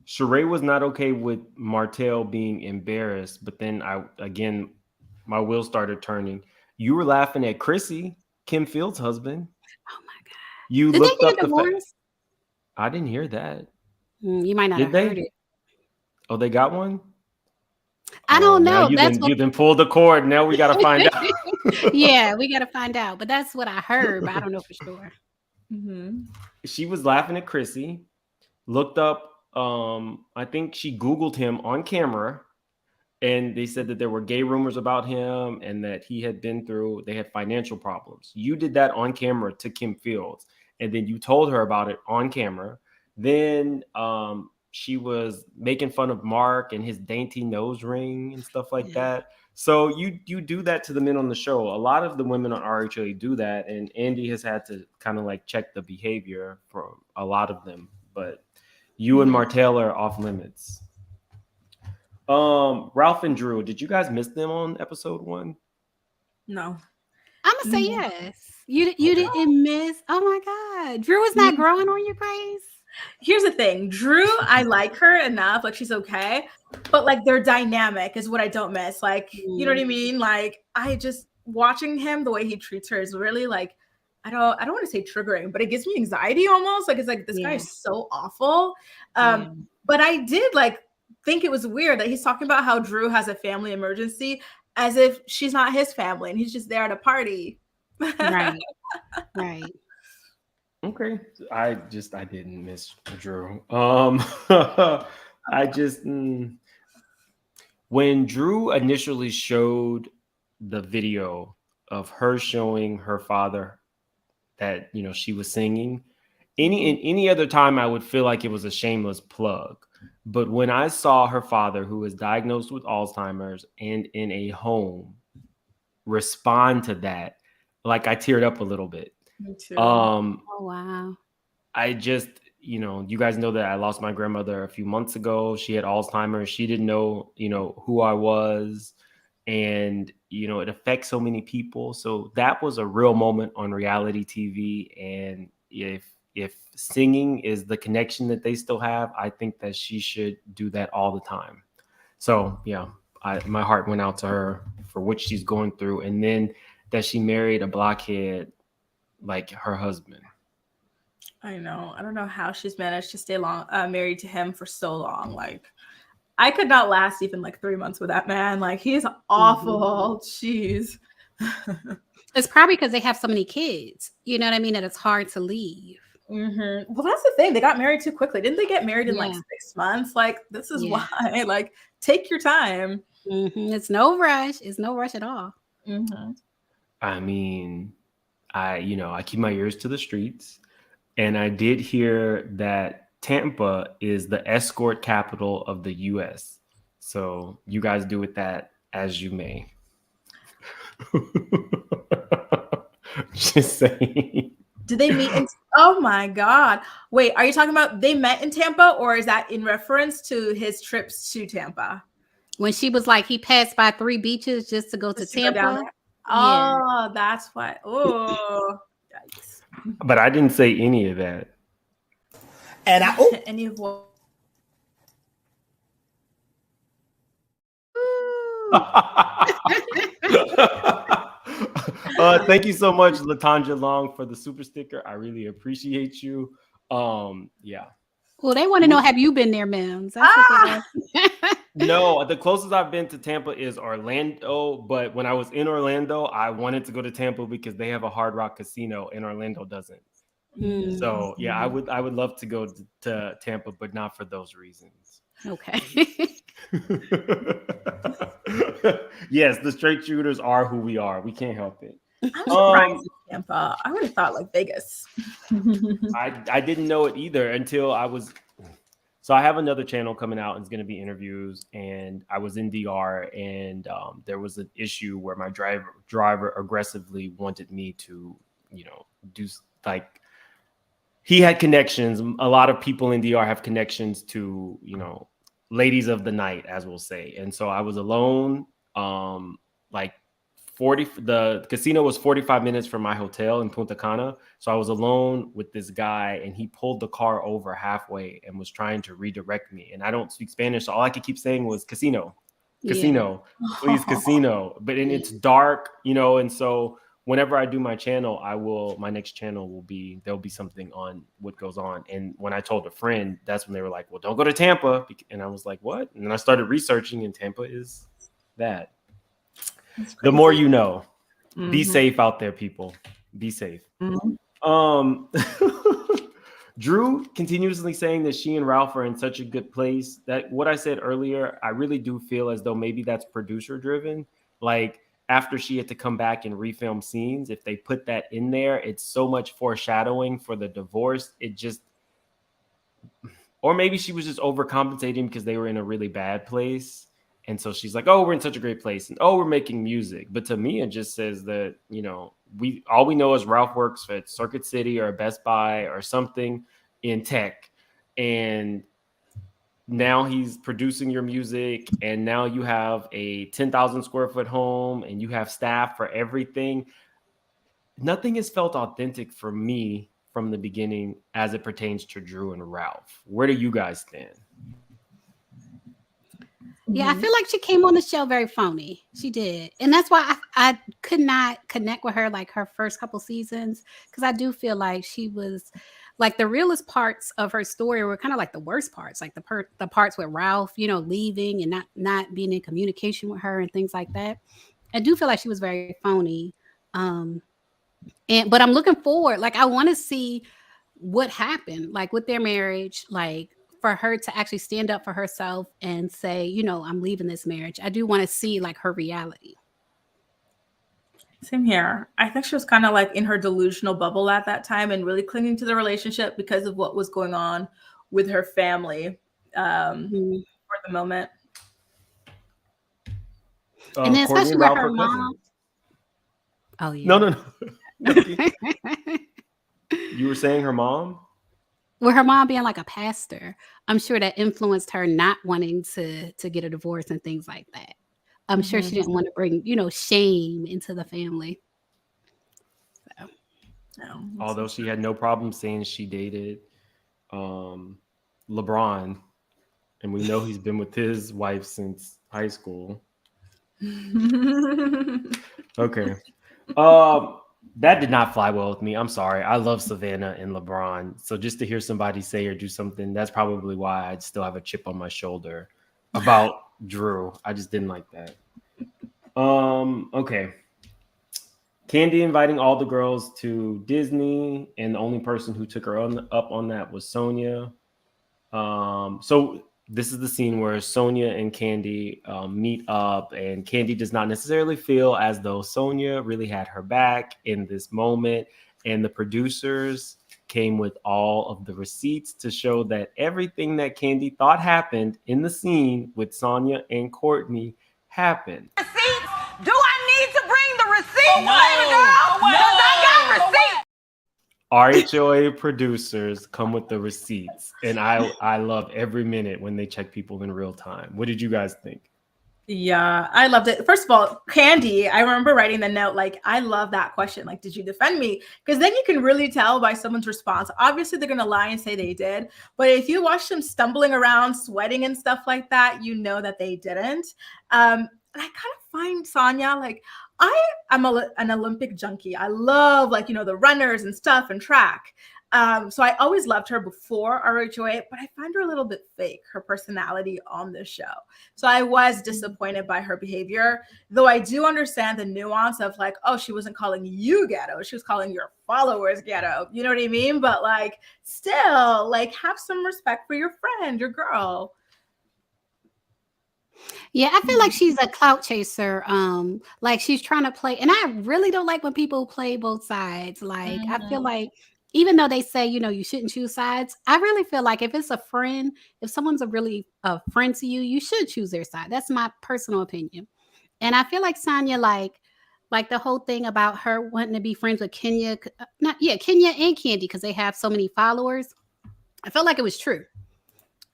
Sheree was not okay with Martel being embarrassed, but then my wheels started turning. You were laughing at Chrissy, Kim Field's husband. Oh my God! You Did looked they up get divorced? I didn't hear that. You might not have heard it. Oh, they got one? I don't know. You've been pulled the cord. Now we got to find out. Yeah, we got to find out. But that's what I heard, but I don't know for sure. She was laughing at Chrissy, looked up, I think she Googled him on camera, and they said that there were gay rumors about him and that they had financial problems. You did that on camera to Kim Fields, and then you told her about it on camera. Then she was making fun of Mark and his dainty nose ring and stuff like that. So you do that to the men on the show. A lot of the women on RHA do that, and Andy has had to kind of like check the behavior from a lot of them. But you and Martel are off limits. Ralph and Drew, did you guys miss them on episode 1? No. I'm gonna say yes. You didn't miss. Oh my God, Drew is not growing on you, Grace. Here's the thing, Drew, I like her enough, like she's okay, but like their dynamic is what I don't miss. Like, you know what I mean? Like I just watching him, the way he treats her is really like, I don't want to say triggering, but it gives me anxiety almost. Like it's like this guy is so awful. But I did like think it was weird that he's talking about how Drew has a family emergency as if she's not his family and he's just there at a party. Right. Okay. I didn't miss Drew. I just when Drew initially showed the video of her showing her father that, you know, she was singing, any other time I would feel like it was a shameless plug. But when I saw her father, who is diagnosed with Alzheimer's and in a home, respond to that, like I teared up a little bit. Me too. Oh wow. I just, you know, you guys know that I lost my grandmother a few months ago. She had Alzheimer's. She didn't know, you know, who I was. And, you know, it affects so many people. So that was a real moment on reality TV. And if singing is the connection that they still have, I think that she should do that all the time. So, yeah, my heart went out to her for what she's going through. And then that she married a blockhead like her husband. I know. I don't know how she's managed to stay married to him for so long. Like, I could not last even like 3 months with that man. Like, he's awful. Jeez. It's probably because they have so many kids. You know what I mean? That it's hard to leave. Well, that's the thing. They got married too quickly. Didn't they get married in like 6 months? Like, this is why. Like, take your time. It's no rush. It's no rush at all. I mean, I keep my ears to the streets, and I did hear that Tampa is the escort capital of the U.S. So you guys do with that as you may. Just saying. Did they meet in oh my God. Wait, are you talking about they met in Tampa, or is that in reference to his trips to Tampa? When she was like, he passed by 3 beaches just to go to Tampa. Oh, that's why. Oh, yikes. But I didn't say any of that. And any of what? Thank you so much, Latanja Long, for the super sticker. I really appreciate you. Yeah. Well, they want to know, have you been there, Mims? That's what they No, the closest I've been to Tampa is Orlando. But when I was in Orlando, I wanted to go to Tampa because they have a Hard Rock casino and Orlando doesn't. So yeah, I would love to go to Tampa, but not for those reasons. Okay. Yes, the straight shooters are who we are. We can't help it. I'm surprised in Tampa. I would have thought like Vegas. I didn't know it either until I was. So I have another channel coming out, and it's going to be interviews. And I was in DR, and there was an issue where my driver aggressively wanted me to, do like. He had connections. A lot of people in DR have connections to, ladies of the night, as we'll say. And so I was alone. The casino was 45 minutes from my hotel in Punta Cana. So I was alone with this guy, and he pulled the car over halfway and was trying to redirect me. And I don't speak Spanish, so all I could keep saying was casino, please, casino. But it's dark, and so whenever I do my channel, my next channel there'll be something on what goes on. And when I told a friend, that's when they were like, well, don't go to Tampa. And I was like, what? And then I started researching, and Tampa is that. The more you know. Be safe out there, people. Be safe. Drew continuously saying that she and Ralph are in such a good place. That what I said earlier, I really do feel as though maybe that's producer driven. Like after she had to come back and refilm scenes, if they put that in there, it's so much foreshadowing for the divorce. Or maybe she was just overcompensating because they were in a really bad place. And so she's like, oh, we're in such a great place. And oh, we're making music. But to me, it just says that, all we know is Ralph works at Circuit City or Best Buy or something in tech. And now he's producing your music. And now you have a 10,000 square foot home and you have staff for everything. Nothing has felt authentic for me from the beginning as it pertains to Drew and Ralph. Where do you guys stand? Yeah, I feel like she came on the show very phony. She did. And that's why I could not connect with her like her first couple seasons, because I do feel like she was like the realest parts of her story were kind of like the worst parts, like the parts with Ralph, leaving and not being in communication with her and things like that. I do feel like she was very phony. But I'm looking forward. Like I want to see what happened, like with their marriage, like for her to actually stand up for herself and say, I'm leaving this marriage. I do want to see like her reality. Same here. I think she was kind of like in her delusional bubble at that time and really clinging to the relationship because of what was going on with her family for the moment. And then especially with her mom. Oh, yeah. No. You were saying her mom? With her mom being like a pastor, I'm sure that influenced her not wanting to get a divorce and things like that. I'm sure she didn't want to bring, shame into the family. So. Although she had no problem saying she dated LeBron, and we know he's been with his wife since high school. Okay. That did not fly well with me. I'm sorry. I love Savannah and LeBron. So just to hear somebody say or do something, that's probably why I still have a chip on my shoulder about Drew. I just didn't like that. Okay. Kandi inviting all the girls to Disney, and the only person who took her up on that was Sonia. So this is the scene where Sonia and Kandi meet up, and Kandi does not necessarily feel as though Sonia really had her back in this moment. And the producers came with all of the receipts to show that everything that Kandi thought happened in the scene with Sonia and Courtney happened. Receipts? Do I need to bring the receipts, baby girl? Because I got receipts. RHOA producers come with the receipts, and I love every minute when they check people in real time. What did you guys think? Yeah, I loved it. First of all, Kandi, I remember writing the note, like, I love that question. Like, did you defend me? Because then you can really tell by someone's response. Obviously, they're going to lie and say they did. But if you watch them stumbling around, sweating and stuff like that, you know that they didn't. And I kind of find Sonia, like, I am an Olympic junkie. I love, like, the runners and stuff and track. So I always loved her before RHOA, but I find her a little bit fake, her personality on the show. So I was disappointed by her behavior, though I do understand the nuance of like, oh, she wasn't calling you ghetto. She was calling your followers ghetto. You know what I mean? But like, still, like, have some respect for your friend, your girl. Yeah, I feel like she's a clout chaser. Like she's trying to play, and I really don't like when people play both sides. Like I feel like even though they say, you know, you shouldn't choose sides, I really feel like if it's a friend, if someone's a friend to you, you should choose their side. That's my personal opinion. And I feel like Sonia, like the whole thing about her wanting to be friends with Kenya and Candy because they have so many followers. I felt like it was true.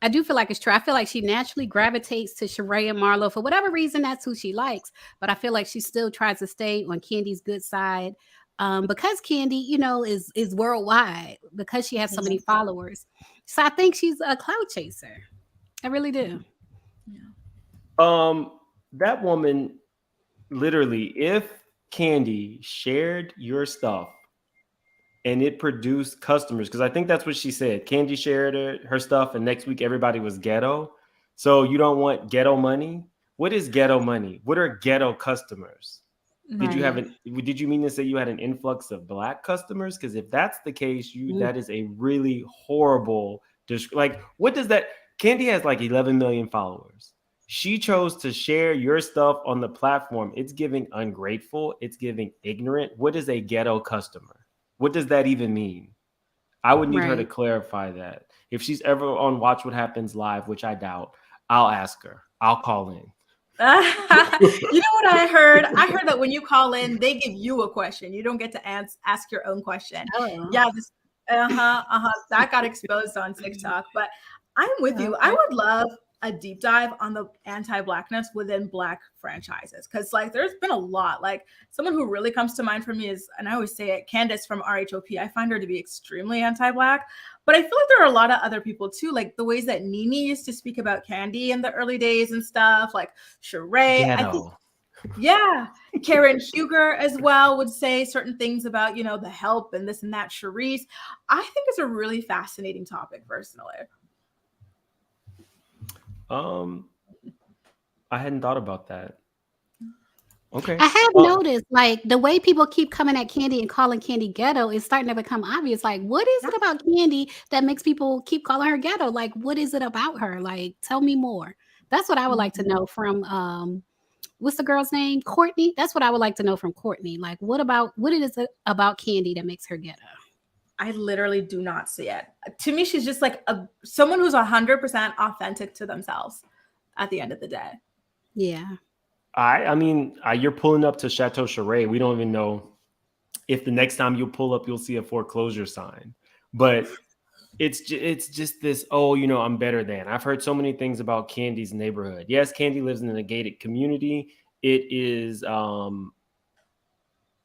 I do feel like it's true. I feel like she naturally gravitates to Sheree and Marlo for whatever reason. That's who she likes. But I feel like she still tries to stay on Candy's good side because Candy, you know, is worldwide because she has so many followers. So I think she's a cloud chaser. I really do. That woman, literally, if Candy shared your stuff and it produced customers, because I think that's what she said. Candy shared her stuff, and next week everybody was ghetto. So you don't want ghetto money? What is ghetto money? What are ghetto customers? Did you mean to say you had an influx of black customers? Because if that's the case, that is a really horrible. Like, what does that? Candy has like 11 million followers. She chose to share your stuff on the platform. It's giving ungrateful. It's giving ignorant. What is a ghetto customer? What does that even mean? I would need her to clarify that. If she's ever on Watch What Happens Live, which I doubt, I'll ask her. I'll call in. You know what I heard? I heard that when you call in, they give you a question. You don't get to ask your own question. Oh. Yeah. That got exposed on TikTok. But I'm with you. I would love a deep dive on the anti-blackness within Black franchises, because like there's been a lot. Like someone who really comes to mind for me is, and I always say it, Candace from RHOP. I find her to be extremely anti-Black, but I feel like there are a lot of other people too, like the ways that Nene used to speak about Candy in the early days and stuff, like Sheree. I think, yeah, Karen Huger as well would say certain things about, you know, the help and this and that. Cherise, I think it's a really fascinating topic personally. I hadn't thought about that. Okay. I have noticed like the way people keep coming at Candy and calling Candy ghetto is starting to become obvious. Like, what is it about Candy that makes people keep calling her ghetto? Like, what is it about her? Like, tell me more. That's what I would like to know from what's the girl's name? Courtney. That's what I would like to know from Courtney. Like, what is it about Candy that makes her ghetto? I literally do not see it. To me, she's just like someone who's 100% authentic to themselves at the end of the day. Yeah. I mean, you're pulling up to Chateau Sheree. We don't even know if the next time you pull up, you'll see a foreclosure sign. But it's just this, oh, you know, I'm better than. I've heard so many things about Candy's neighborhood. Yes, Candy lives in a gated community. It is,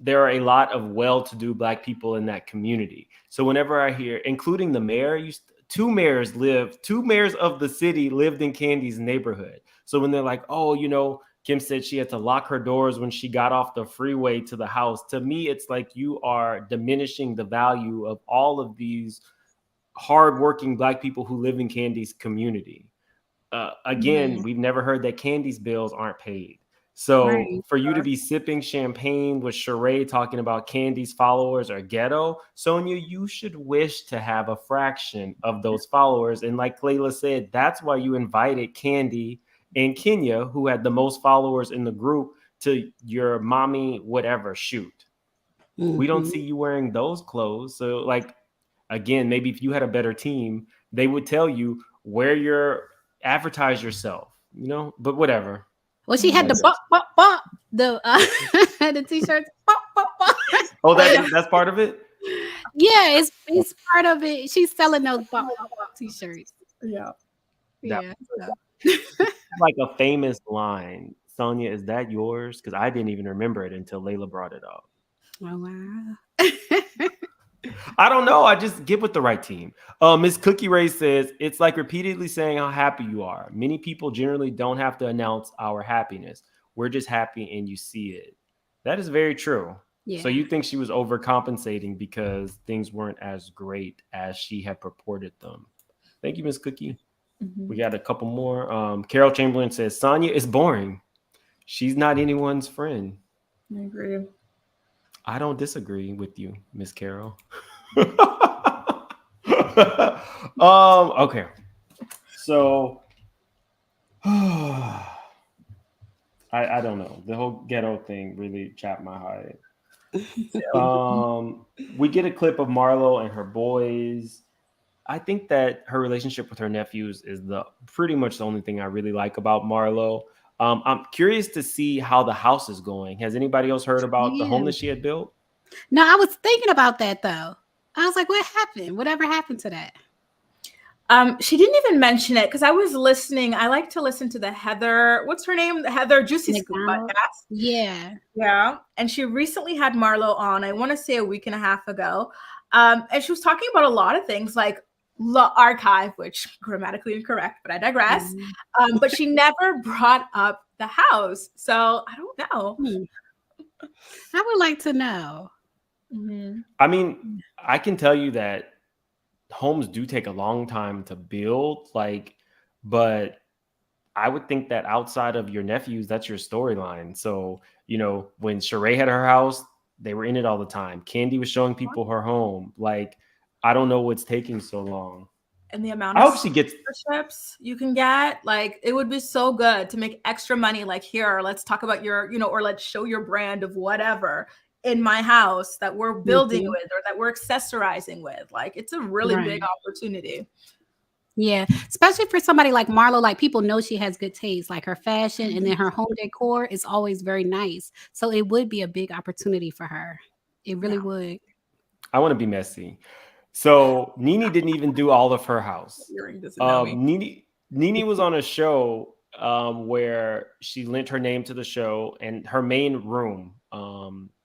there are a lot of well-to-do Black people in that community. So whenever I hear, including the mayor, two mayors of the city lived in Candy's neighborhood. So when they're like, oh, you know, Kim said she had to lock her doors when she got off the freeway to the house. To me, it's like you are diminishing the value of all of these hardworking Black people who live in Candy's community. Again, we've never heard that Candy's bills aren't paid. So for you to be sipping champagne with Sheree talking about Candy's followers are ghetto, Sonia, you should wish to have a fraction of those followers. And like Layla said, that's why you invited Candy and Kenya, who had the most followers in the group, to your mommy whatever shoot. We don't see you wearing those clothes. So like, again, maybe if you had a better team, they would tell you advertise yourself, you know, but whatever. Well, she had the the t-shirts. Oh, that's part of it? Yeah, it's part of it. She's selling those t-shirts. Yeah. Yeah. Like a famous line. Sonia, is that yours? Because I didn't even remember it until Layla brought it up. Oh, wow. I don't know. I just get with the right team. Miss Cookie Ray says, it's like repeatedly saying how happy you are. Many people generally don't have to announce our happiness. We're just happy and you see it. That is very true. Yeah. So you think she was overcompensating because things weren't as great as she had purported them? Thank you, Miss Cookie. We got a couple more. Carol Chamberlain says Sonia is boring. She's not anyone's friend. I agree. I don't disagree with you, Miss Carol. Okay. So I don't know. The whole ghetto thing really chapped my heart. We get a clip of Marlo and her boys. I think that her relationship with her nephews is the pretty much the only thing I really like about Marlo. I'm curious to see how the house is going. Has anybody else heard about the home Yeah. that she had built? No, I was thinking about that though. I was like, what happened? Whatever happened to that? She didn't even mention it because I was listening. I like to listen to the Heather, what's her name? The Heather Juicy Scoop McDonald? podcast. Yeah. Yeah. And she recently had Marlo on, I want to say a week and a half ago. And she was talking about a lot of things like the archive, which grammatically incorrect, but I digress. But she never brought up the house. So I don't know. I would like to know. I mean, I can tell you that homes do take a long time to build, but I would think that outside of your nephews, that's your storyline. So, when Sheree had her house, they were in it all the time. Candy was showing people her home. I don't know what's taking so long. And the amount I of hope she gets sponsorships you can get, it would be so good to make extra money. Like, here, let's talk about your, or let's show your brand of whatever in my house that we're building with or that we're accessorizing with. It's a really big opportunity. Yeah, especially for somebody like Marlo, people know she has good taste, like her fashion and then her home decor is always very nice. So it would be a big opportunity for her. It really would. I want to be messy. So Nene didn't even do all of her house. Nene was on a show where she lent her name to the show, and her main room,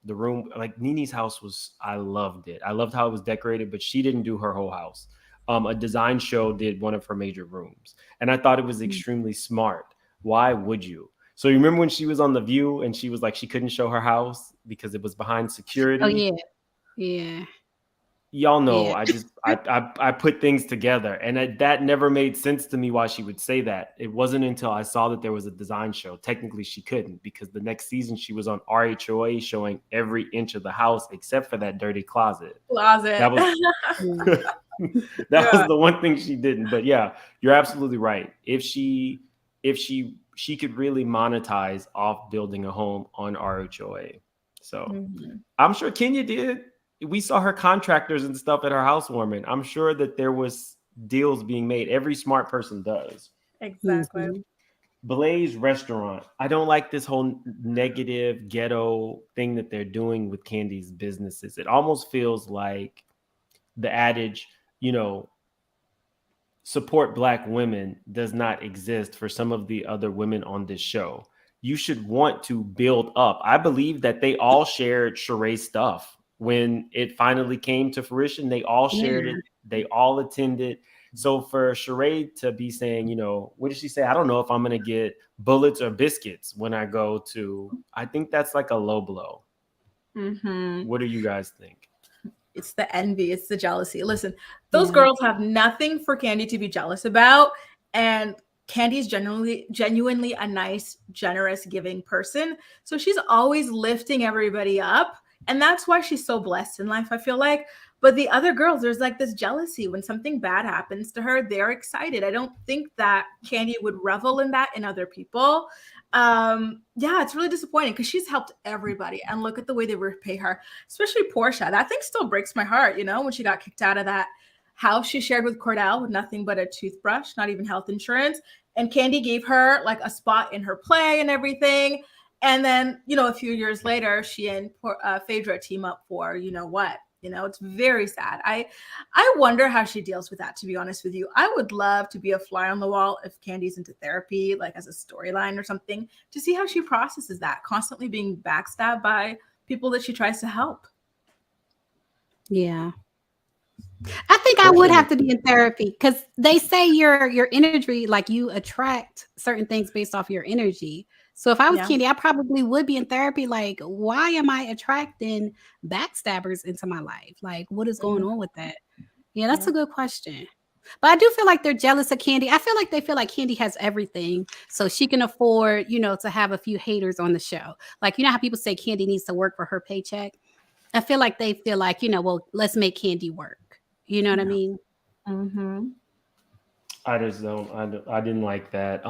the room, Nene's house was, I loved it. I loved how it was decorated, but she didn't do her whole house. A design show did one of her major rooms, and I thought it was extremely smart. Why would you? So you remember when she was on The View and she was like, she couldn't show her house because it was behind security? Oh yeah. Yeah. Y'all know, I put things together, and that never made sense to me why she would say that. It wasn't until I saw that there was a design show. Technically, she couldn't, because the next season she was on RHOA showing every inch of the house except for that dirty closet. That was that was the one thing she didn't. But yeah, you're absolutely right. If she could really monetize off building a home on RHOA. So I'm sure Kenya did. We saw her contractors and stuff at her housewarming. I'm sure that there was deals being made. Every smart person does. Exactly. Blaze Restaurant. I don't like this whole negative ghetto thing that they're doing with Candy's businesses. It almost feels like the adage, support Black women does not exist for some of the other women on this show. You should want to build up. I believe that they all shared Sheree's stuff. When it finally came to fruition, they all shared it. They all attended. So for Sheree to be saying, what did she say? I don't know if I'm going to get bullets or biscuits when I go to, I think that's like a low blow. What do you guys think? It's the envy. It's the jealousy. Listen, those girls have nothing for Candy to be jealous about. And Candy is genuinely a nice, generous, giving person. So she's always lifting everybody up. And that's why she's so blessed in life, I feel like. But the other girls, there's this jealousy. When something bad happens to her, they're excited. I don't think that Candy would revel in that in other people. It's really disappointing because she's helped everybody. And look at the way they repay her, especially Portia. That thing still breaks my heart, when she got kicked out of that house she shared with Cordell with nothing but a toothbrush, not even health insurance. And Candy gave her a spot in her play and everything. And then, a few years later, she and Phaedra team up for, what? It's very sad. I wonder how she deals with that, to be honest with you. I would love to be a fly on the wall if Candy's into therapy, as a storyline or something, to see how she processes that, constantly being backstabbed by people that she tries to help. Yeah. I think I would have to be in therapy because they say your energy, like you attract certain things based off your energy. So if I was Candy, I probably would be in therapy. Like, why am I attracting backstabbers into my life? Like, what is going on with that? Yeah, that's a good question. But I do feel like they're jealous of Candy. I feel like they feel like Candy has everything, so she can afford, to have a few haters on the show. Like, you know how people say Candy needs to work for her paycheck? I feel like they feel like, well, let's make Candy work. You know what I mean? Mm-hmm. I just don't. I didn't like that.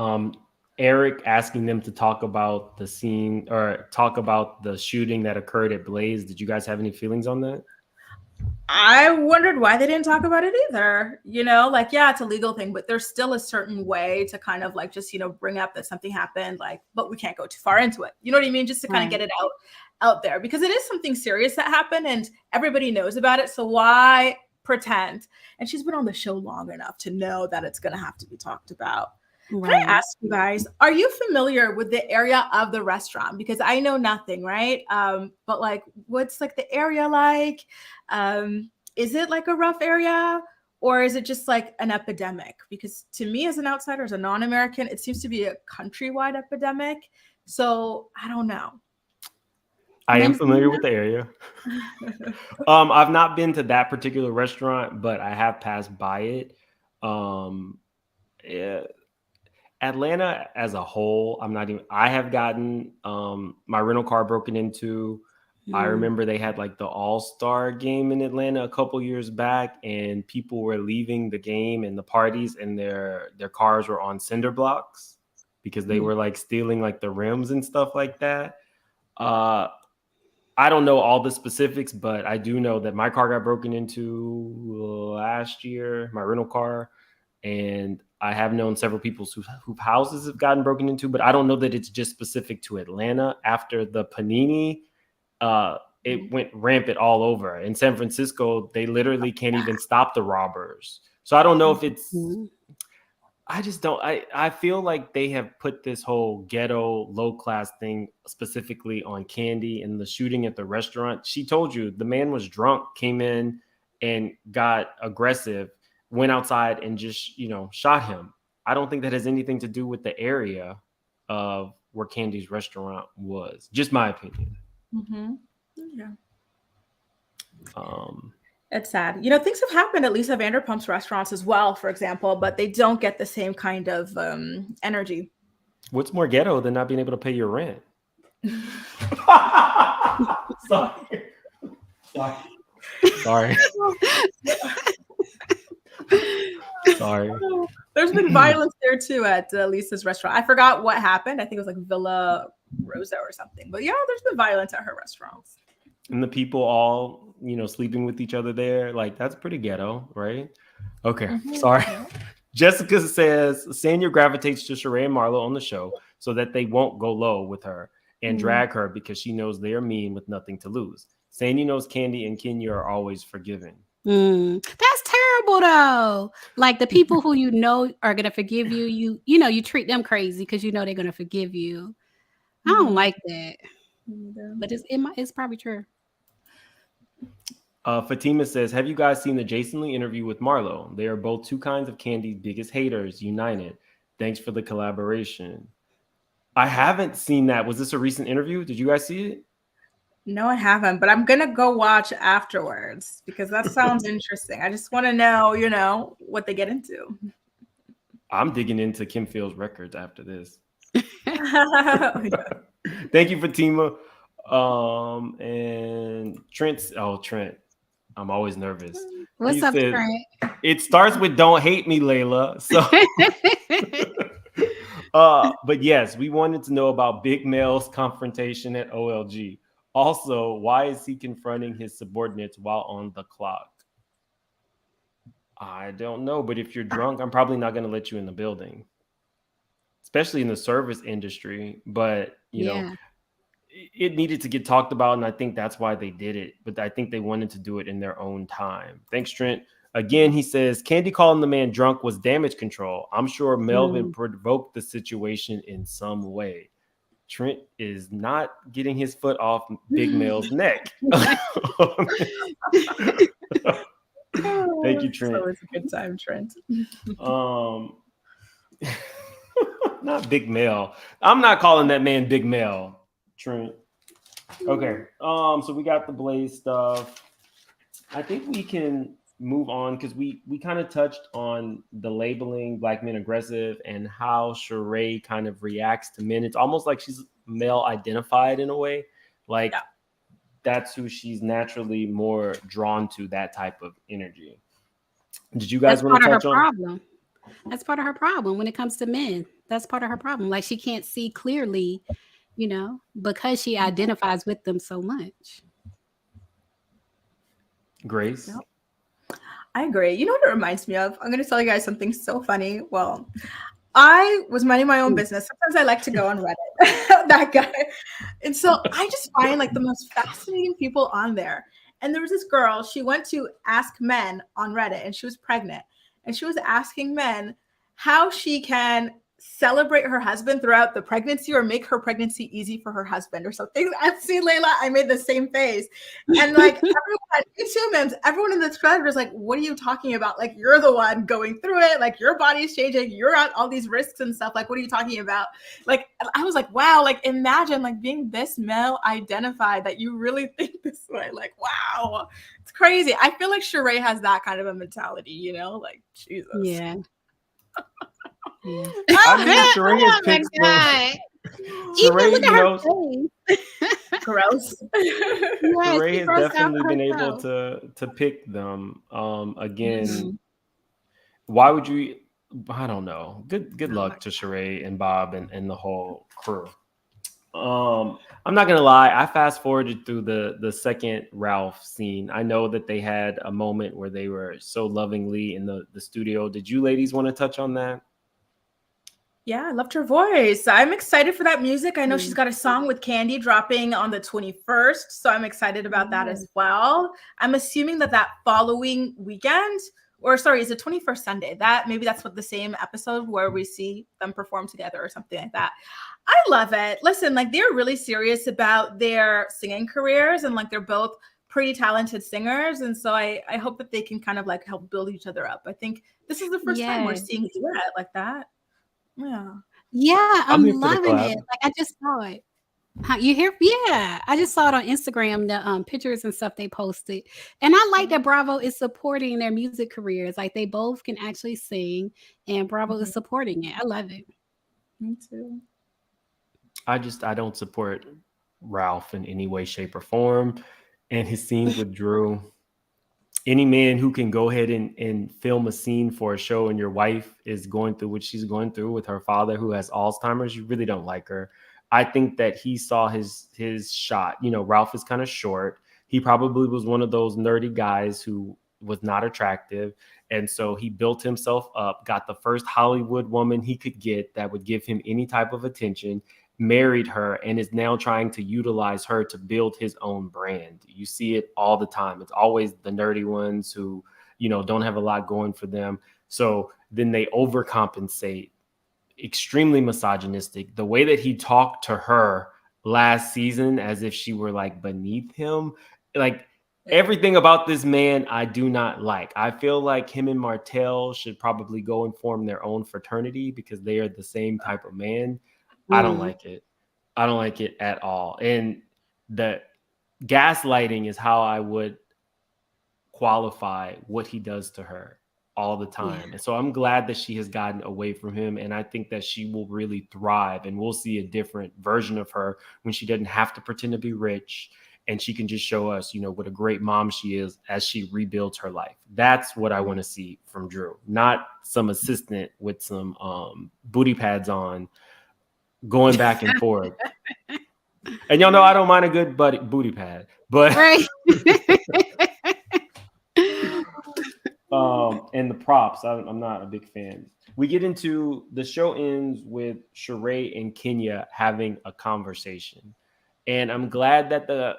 Eric asking them to talk about the scene or talk about the shooting that occurred at Blaze. Did you guys have any feelings on that? I wondered why they didn't talk about it either. It's a legal thing, but there's still a certain way to kind of like just, bring up that something happened, like, but we can't go too far into it. You know what I mean? Just to kind of get it out there, because it is something serious that happened and everybody knows about it. So why pretend? And she's been on the show long enough to know that it's going to have to be talked about. Can I ask you guys, are you familiar with the area of the restaurant? Because I know nothing, right? But like, what's like the area like? Is it like a rough area, or is it just like an epidemic? Because to me, as an outsider, as a non-American, it seems to be a countrywide epidemic. So I don't know. I am familiar with the area. I've not been to that particular restaurant, but I have passed by it. Atlanta as a whole, I have gotten my rental car broken into. I remember they had like the All-Star game in Atlanta a couple years back, and people were leaving the game and the parties, and their cars were on cinder blocks because they were like stealing like the rims and stuff like that. I don't know all the specifics, but I do know that my car got broken into last year, my rental car, and I have known several people whose houses have gotten broken into, but I don't know that it's just specific to Atlanta. After the Panini, it went rampant all over. In San Francisco, they literally can't even stop the robbers. So I don't know if it's, I just don't, I feel like they have put this whole ghetto low class thing specifically on Candy and the shooting at the restaurant. She told you the man was drunk, came in and got aggressive, went outside and just, shot him. I don't think that has anything to do with the area of where Candy's restaurant was. Just my opinion. Mm-hmm. Yeah. It's sad. Things have happened at Lisa Vanderpump's restaurants as well, for example, but they don't get the same kind of energy. What's more ghetto than not being able to pay your rent? Sorry. Sorry. There's been violence there too at Lisa's restaurant. I forgot what happened. I think it was like Villa Rosa or something. But yeah, there's been violence at her restaurants. And the people all, sleeping with each other there. Like, that's pretty ghetto, right? Okay. Mm-hmm. Sorry. Jessica says, Sonia gravitates to Sheree and Marlo on the show so that they won't go low with her and drag her because she knows they are mean with nothing to lose. Sonia knows Candy and Kenya are always forgiving. That's terrible though. Like the people who are gonna forgive you, you treat them crazy because they're gonna forgive you. I don't like that. But it's probably true. Fatima says, have you guys seen the Jason Lee interview with Marlo? They are both two kinds of Candy's biggest haters united. Thanks for the collaboration. I haven't seen that. Was this a recent interview? Did you guys see it? No, I haven't, but I'm going to go watch afterwards because that sounds interesting. I just want to know, what they get into. I'm digging into Kim Field's records after this. Thank you, Fatima. And Trent. I'm always nervous. What's up, Trent? It starts with "Don't hate me, Layla." So, but yes, we wanted to know about Big Mel's confrontation at OLG. Also, why is he confronting his subordinates while on the clock? I don't know, but if you're drunk, I'm probably not going to let you in the building, especially in the service industry. But you know, it needed to get talked about, and I think that's why they did it. But I think they wanted to do it in their own time. Thanks, Trent. Again, he says, Candy calling the man drunk was damage control. I'm sure Melvin provoked the situation in some way. Trent is not getting his foot off Big Mel's neck. Thank you, Trent. So it's a good time, Trent. Not Big Mel. I'm not calling that man Big Mel, Trent. Okay. So we got the Blaze stuff. I think we can move on because we kind of touched on the labeling black men aggressive and how Sheree kind of reacts to men. It's almost like she's male identified in a way. Like that's who she's naturally more drawn to, that type of energy. Did you guys want to touch on? Problem. That's part of her problem when it comes to men. That's part of her problem. Like she can't see clearly, because she identifies with them so much. Grace? Yep. I agree. You know what it reminds me of? I'm going to tell you guys something so funny. Well, I was minding my own business. Sometimes I like to go on Reddit, that guy. And so I just find like the most fascinating people on there. And there was this girl, she went to Ask Men on Reddit and she was pregnant. And she was asking men how she can celebrate her husband throughout the pregnancy or make her pregnancy easy for her husband or something. I've seen Layla, I made the same face. And like everyone in the thread was like, what are you talking about? Like, you're the one going through it. Like, your body's changing. You're at all these risks and stuff. Like, what are you talking about? Like, I was like, wow, like imagine like being this male identified that you really think this way. Like, wow, it's crazy. I feel like Sheree has that kind of a mentality, like Jesus. Yeah. I mean, Sheree has picked Sheree, gross. Sheree has definitely been able to pick them. Again, why would you? I don't know. Good luck to Sheree and Bob and the whole crew. I'm not gonna lie. I fast forwarded through the second Ralph scene. I know that they had a moment where they were so lovingly in the studio. Did you ladies want to touch on that? Yeah, I loved her voice. I'm excited for that music. I know she's got a song with Candy dropping on the 21st, so I'm excited about that as well. I'm assuming that following weekend, or sorry, is it 21st Sunday? That's what the same episode where we see them perform together or something like that. I love it. Listen, like they're really serious about their singing careers and like they're both pretty talented singers. And so I hope that they can kind of like help build each other up. I think this is the first time we're seeing a duet like that. Yeah, I'm loving it. Like I just saw it. You hear? Yeah, I just saw it on Instagram, the pictures and stuff they posted, and I like that Bravo is supporting their music careers. Like they both can actually sing, and Bravo is supporting it. I love it. Me too. I don't support Ralph in any way, shape, or form, and his scenes with Drew. Any man who can go ahead and film a scene for a show and your wife is going through what she's going through with her father who has Alzheimer's, you really don't like her. I think that he saw his shot. Ralph is kind of short. He probably was one of those nerdy guys who was not attractive. And so he built himself up, got the first Hollywood woman he could get that would give him any type of attention, married her, and is now trying to utilize her to build his own brand. You see it all the time. It's always the nerdy ones who, don't have a lot going for them. So then they overcompensate. Extremely misogynistic. The way that he talked to her last season as if she were like beneath him, like everything about this man I do not like. I feel like him and Martel should probably go and form their own fraternity because they are the same type of man. I don't like it. I don't like it at all. And the gaslighting is how I would qualify what he does to her all the time. Yeah. And so I'm glad that she has gotten away from him. And I think that she will really thrive and we'll see a different version of her when she doesn't have to pretend to be rich and she can just show us, what a great mom she is as she rebuilds her life. That's what I want to see from Drew, not some assistant with some booty pads on going back and forth. And y'all know I don't mind a good booty pad, but right. And the props, I'm not a big fan. We get into the show ends with Sheree and Kenya having a conversation. And I'm glad that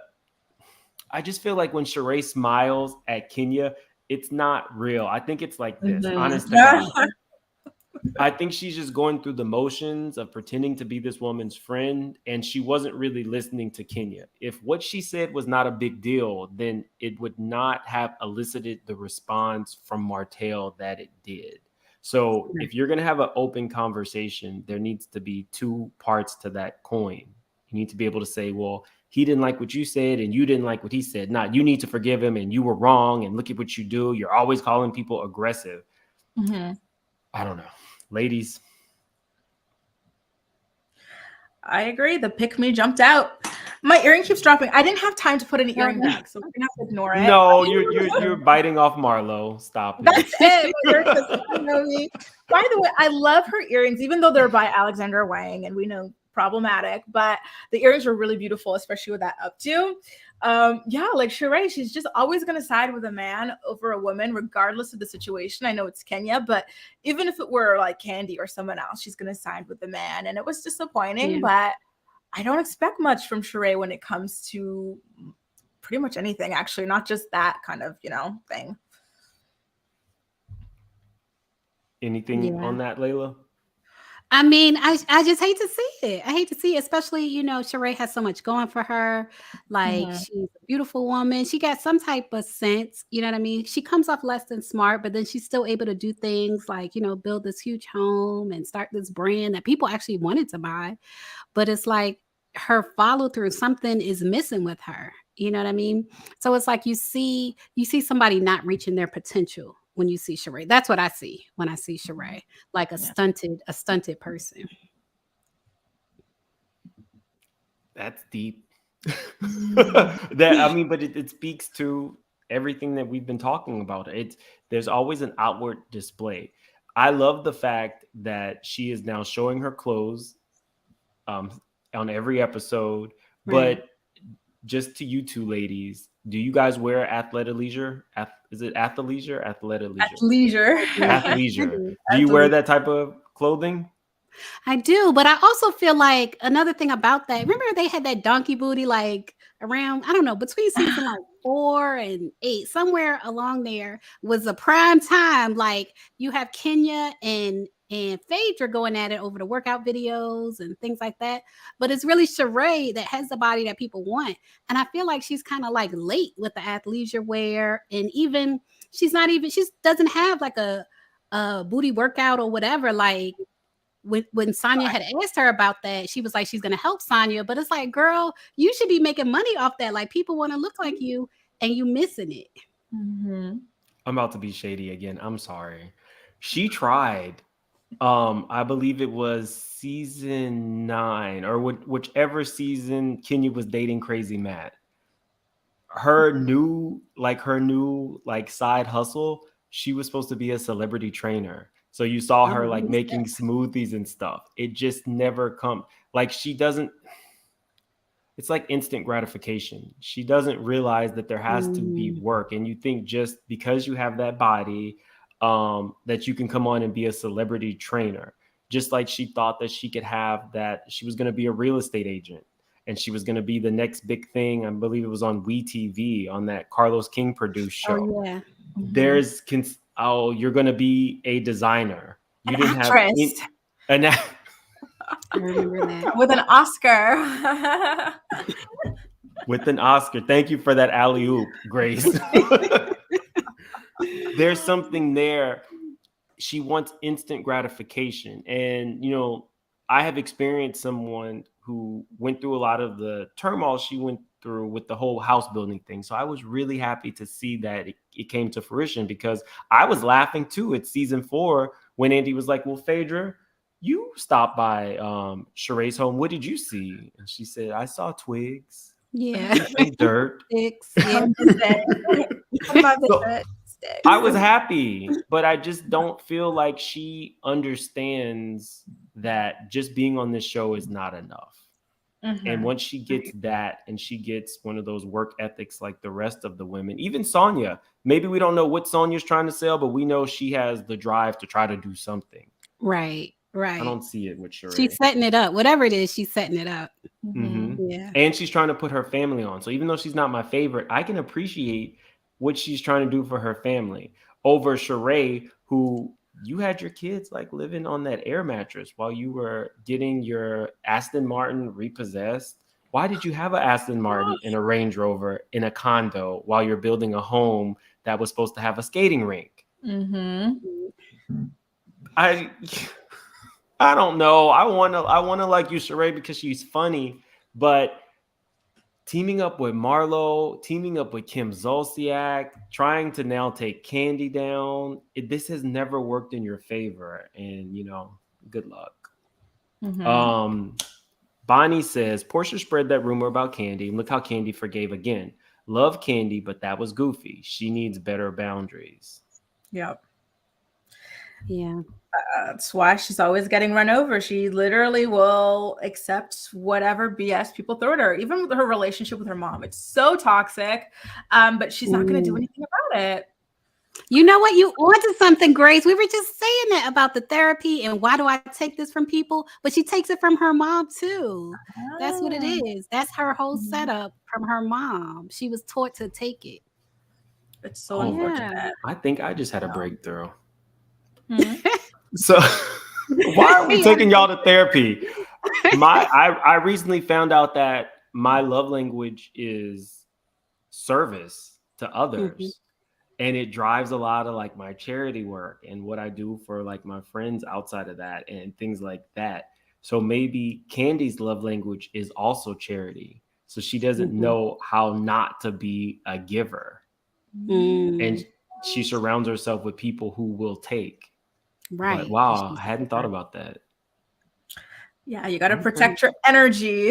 I just feel like when Sheree smiles at Kenya, it's not real. I think it's like this, honest to God. I think she's just going through the motions of pretending to be this woman's friend, and she wasn't really listening to Kenya. If what she said was not a big deal, then it would not have elicited the response from Martel that it did. So if you're going to have an open conversation, there needs to be two parts to that coin. You need to be able to say, well, he didn't like what you said and you didn't like what he said. Not you need to forgive him and you were wrong and look at what you do. You're always calling people aggressive. Mm-hmm. I don't know. Ladies. I agree. The pick me jumped out. My earring keeps dropping. I didn't have time to put an earring back, so we're gonna have to ignore it. No, you're biting off Marlo. Stop it. That's it. My earrings just know me. By the way, I love her earrings, even though they're by Alexander Wang, and we know problematic, but the earrings were really beautiful, especially with that updo. Yeah, like Sheree, she's just always going to side with a man over a woman, regardless of the situation. I know it's Kenya, but even if it were like Candy or someone else, she's going to side with the man. And it was disappointing, but I don't expect much from Sheree when it comes to pretty much anything, actually, not just that kind of, thing. Anything on that, Layla? I mean, I just hate to see it. I hate to see it, especially, Sheree has so much going for her. Like, she's a beautiful woman. She got some type of sense, you know what I mean? She comes off less than smart, but then she's still able to do things like, build this huge home and start this brand that people actually wanted to buy. But it's like her follow through, something is missing with her. You know what I mean? So it's like you see somebody not reaching their potential. When you see Sheree, that's what I see when I see Sheree, like a stunted person. That's deep. But it speaks to everything that we've been talking about. There's always an outward display. I love the fact that she is now showing her clothes on every episode, but just to you two ladies, do you guys wear athleisure? Is it athleisure? Athleisure. Athleisure. Do you wear that type of clothing? I do, but I also feel like another thing about that, remember they had that donkey booty like around, I don't know, between season like 4 and 8, somewhere along there was a prime time. Like you have Kenya and Phaedra going at it over the workout videos and things like that. But it's really Sheree that has the body that people want. And I feel like she's kind of like late with the athleisure wear. And even she doesn't have like a booty workout or whatever. Like when Sonia had asked her about that, she was like, she's going to help Sonia. But it's like, girl, you should be making money off that. Like people want to look like you and you missing it. Mm-hmm. I'm about to be shady again. I'm sorry. She tried. I believe it was season 9 or whichever season Kenya was dating Crazy Matt. Her new side hustle, she was supposed to be a celebrity trainer. So you saw her like making smoothies and stuff. It just never come. Like she doesn't, it's like instant gratification. She doesn't realize that there has to be work. And you think just because you have that body, that you can come on and be a celebrity trainer, just like she thought that she could have that. She was going to be a real estate agent and she was going to be the next big thing. I believe it was on WeTV on that Carlos King produced show. Oh, yeah. You're going to be a designer. You didn't actress. I remember that. With an Oscar. With an Oscar. Thank you for that alley-oop, Grace. There's something there. She wants instant gratification. And, I have experienced someone who went through a lot of the turmoil she went through with the whole house building thing. So I was really happy to see that it came to fruition because I was laughing too at season 4 when Andy was like, well, Phaedra, you stopped by Sheree's home. What did you see? And she said, I saw twigs. Yeah. Dirt. Sticks. Yeah. I was happy, but I just don't feel like she understands that just being on this show is not enough. Mm-hmm. And once she gets that and she gets one of those work ethics like the rest of the women, even Sonia, maybe we don't know what Sonia's trying to sell, but we know she has the drive to try to do something. Right. I don't see it with Sheree. She's setting it up. Whatever it is, she's setting it up. Mm-hmm. Yeah. And she's trying to put her family on. So even though she's not my favorite, I can appreciate what she's trying to do for her family over Sheree, who you had your kids like living on that air mattress while you were getting your Aston Martin repossessed. Why did you have an Aston Martin and a Range Rover in a condo while you're building a home that was supposed to have a skating rink? I don't know. I wanna like you, Sheree, because she's funny, but teaming up with Marlo, teaming up with Kim Zolciak, trying to now take Candy down, this has never worked in your favor. And, good luck. Bonnie says, Portia spread that rumor about Candy, and look how Candy forgave again. Love Candy, but that was goofy. She needs better boundaries. Yep. Yeah. That's why she's always getting run over. She literally will accept whatever BS people throw at her, even with her relationship with her mom. It's so toxic, but she's not going to do anything about it. You know what? You onto something, Grace. We were just saying that about the therapy and why do I take this from people? But she takes it from her mom too. That's what it is. That's her whole setup from her mom. She was taught to take it. It's so unfortunate. I think I just had a breakthrough. So why are we taking y'all to therapy? I recently found out that my love language is service to others. And it drives a lot of like my charity work and what I do for like my friends outside of that and things like that. So maybe Candy's love language is also charity. So she doesn't know how not to be a giver. And she surrounds herself with people who will take. Right. But, wow, I hadn't thought about that. Yeah, you got to protect your energy.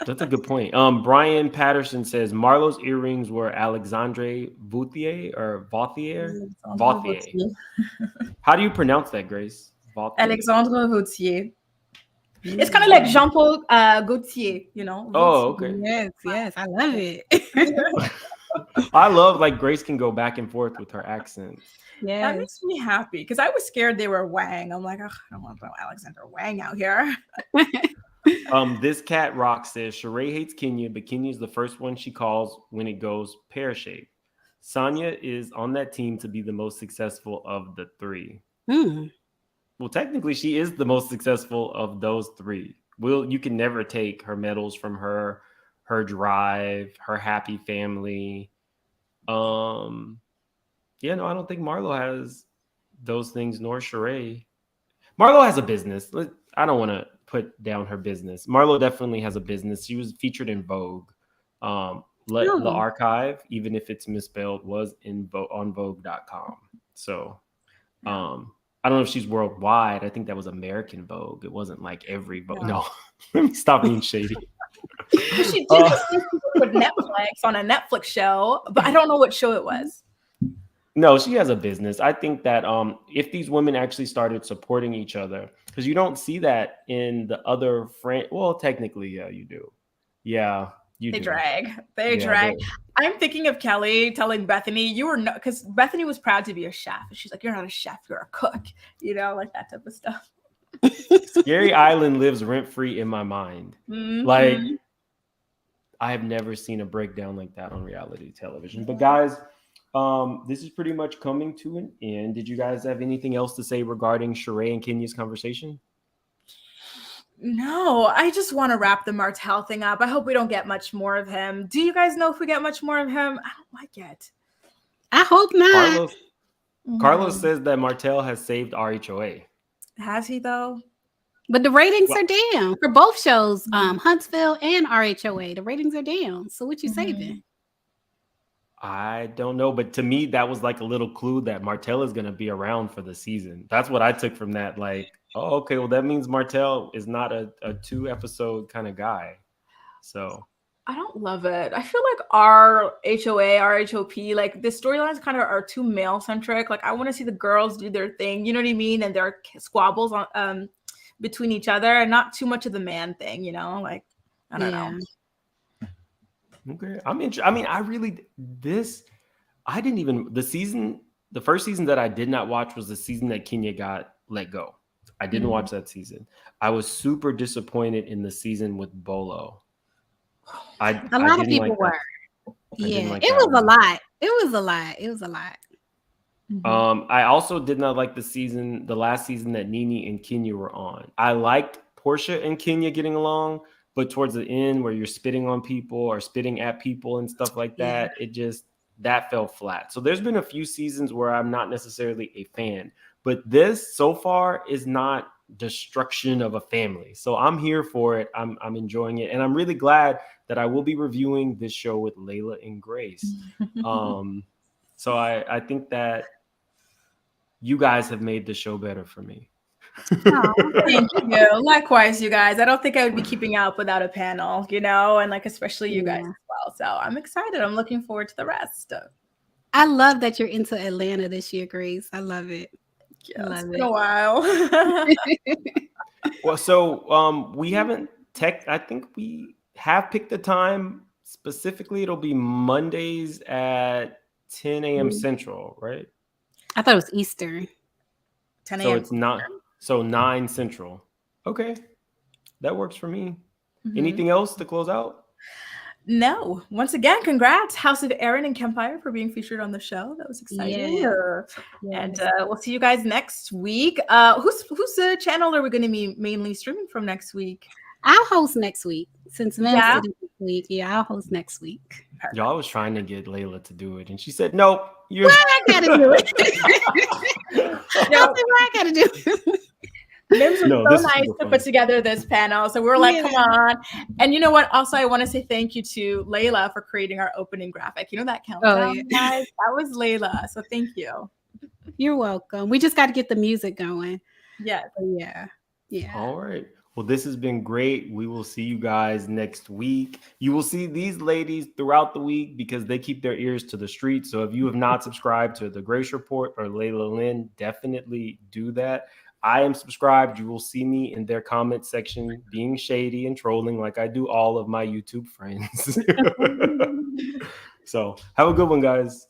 That's a good point. Brian Patterson says Marlo's earrings were Alexandre Vauthier or Vauthier? Vauthier. How do you pronounce that, Grace? Vauthier. Alexandre Vauthier. It's kind of like Jean-Paul Gaultier, Oh, okay. Yes, I love it. I love like Grace can go back and forth with her accent. Yeah, that makes me happy because I was scared they were Wang. I'm like, I don't want to put Alexander Wang out here. This cat rock says Sheree hates Kenya, but Kenya is the first one she calls when it goes pear-shaped. Sonia is on that team to be the most successful of the three. Well, technically, she is the most successful of those three. You can never take her medals from her drive, her happy family. Yeah, no, I don't think Marlo has those things, nor Sheree. Marlo has a business. I don't want to put down her business. Marlo definitely has a business. She was featured in Vogue. The archive, even if it's misspelled, was on Vogue.com. So I don't know if she's worldwide. I think that was American Vogue. It wasn't like every Vogue. No, let me stop being shady. She did with Netflix on a Netflix show, but I don't know what show it was. No, she has a business. I think that if these women actually started supporting each other, because you don't see that in the other well, technically, yeah, you do. Yeah, you do. They drag. I'm thinking of Kelly telling Bethany, you were not, because Bethany was proud to be a chef. And she's like, you're not a chef, you're a cook. Like that type of stuff. Scary Island lives rent-free in my mind. Like, I have never seen a breakdown like that on reality television. But guys, this is pretty much coming to an end. Did you guys have anything else to say regarding Sheree and Kenya's conversation? No, I just want to wrap the Martel thing up. I hope we don't get much more of him. Do you guys know if we get much more of him? I don't like it. I hope not. Carlos says that Martel has saved RHOA. Has he though? But the ratings are down for both shows, Huntsville and RHOA. The ratings are down. So what you saving? I don't know, but to me, that was like a little clue that Martel is going to be around for the season. That's what I took from that. Like, oh, okay, well, that means Martel is not a 2-episode kind of guy. So I don't love it. I feel like our HOA, RHOP, like the storylines kind of are too male centric. Like I want to see the girls do their thing, you know what I mean? And their squabbles on between each other, and not too much of the man thing, like I don't know. Okay, I'm interested. I mean, the first season that I did not watch was the season that Kenya got let go. I didn't watch that season. I was super disappointed in the season with Bolo. A lot of people were. Yeah, it was a lot. It was a lot. I also did not like the last season that Nene and Kenya were on. I liked Portia and Kenya getting along, but towards the end where you're spitting on people or spitting at people and stuff like that, that fell flat. So there's been a few seasons where I'm not necessarily a fan, but this so far is not destruction of a family. So I'm here for it. I'm enjoying it. And I'm really glad that I will be reviewing this show with Layla and Grace. So I think that you guys have made the show better for me. Oh, thank you. Likewise, you guys. I don't think I would be keeping up without a panel, and like especially you guys as well. So I'm excited. I'm looking forward to the rest. I love that you're into Atlanta this year, Grace. I love it. Yeah, it's been a while. Well, so we haven't I think we have picked the time specifically. It'll be Mondays at 10 a.m. Central, right? I thought it was Eastern. 10 a.m. So it's not. So 9 Central. Okay. That works for me. Anything else to close out? No. Once again, congrats, House of Aaron and Kempire, for being featured on the show. That was exciting. And we'll see you guys next week. Whose channel are we going to be mainly streaming from next week? I'll host next week. Since Memphis did this week. Yeah, I'll host next week. Y'all, I was trying to get Layla to do it, and she said, nope. Well, I gotta do it. I gotta do it. Mims was so nice to put together this panel. So we were like, come on. And you know what? Also, I want to say thank you to Layla for creating our opening graphic. You know that countdown, guys? That was Layla. So thank you. You're welcome. We just got to get the music going. Yeah. All right. Well, this has been great. We will see you guys next week. You will see these ladies throughout the week because they keep their ears to the street. So if you have not subscribed to The Grace Report or Layla Lynn, definitely do that. I am subscribed. You will see me in their comment section being shady and trolling like I do all of my YouTube friends. So have a good one, guys.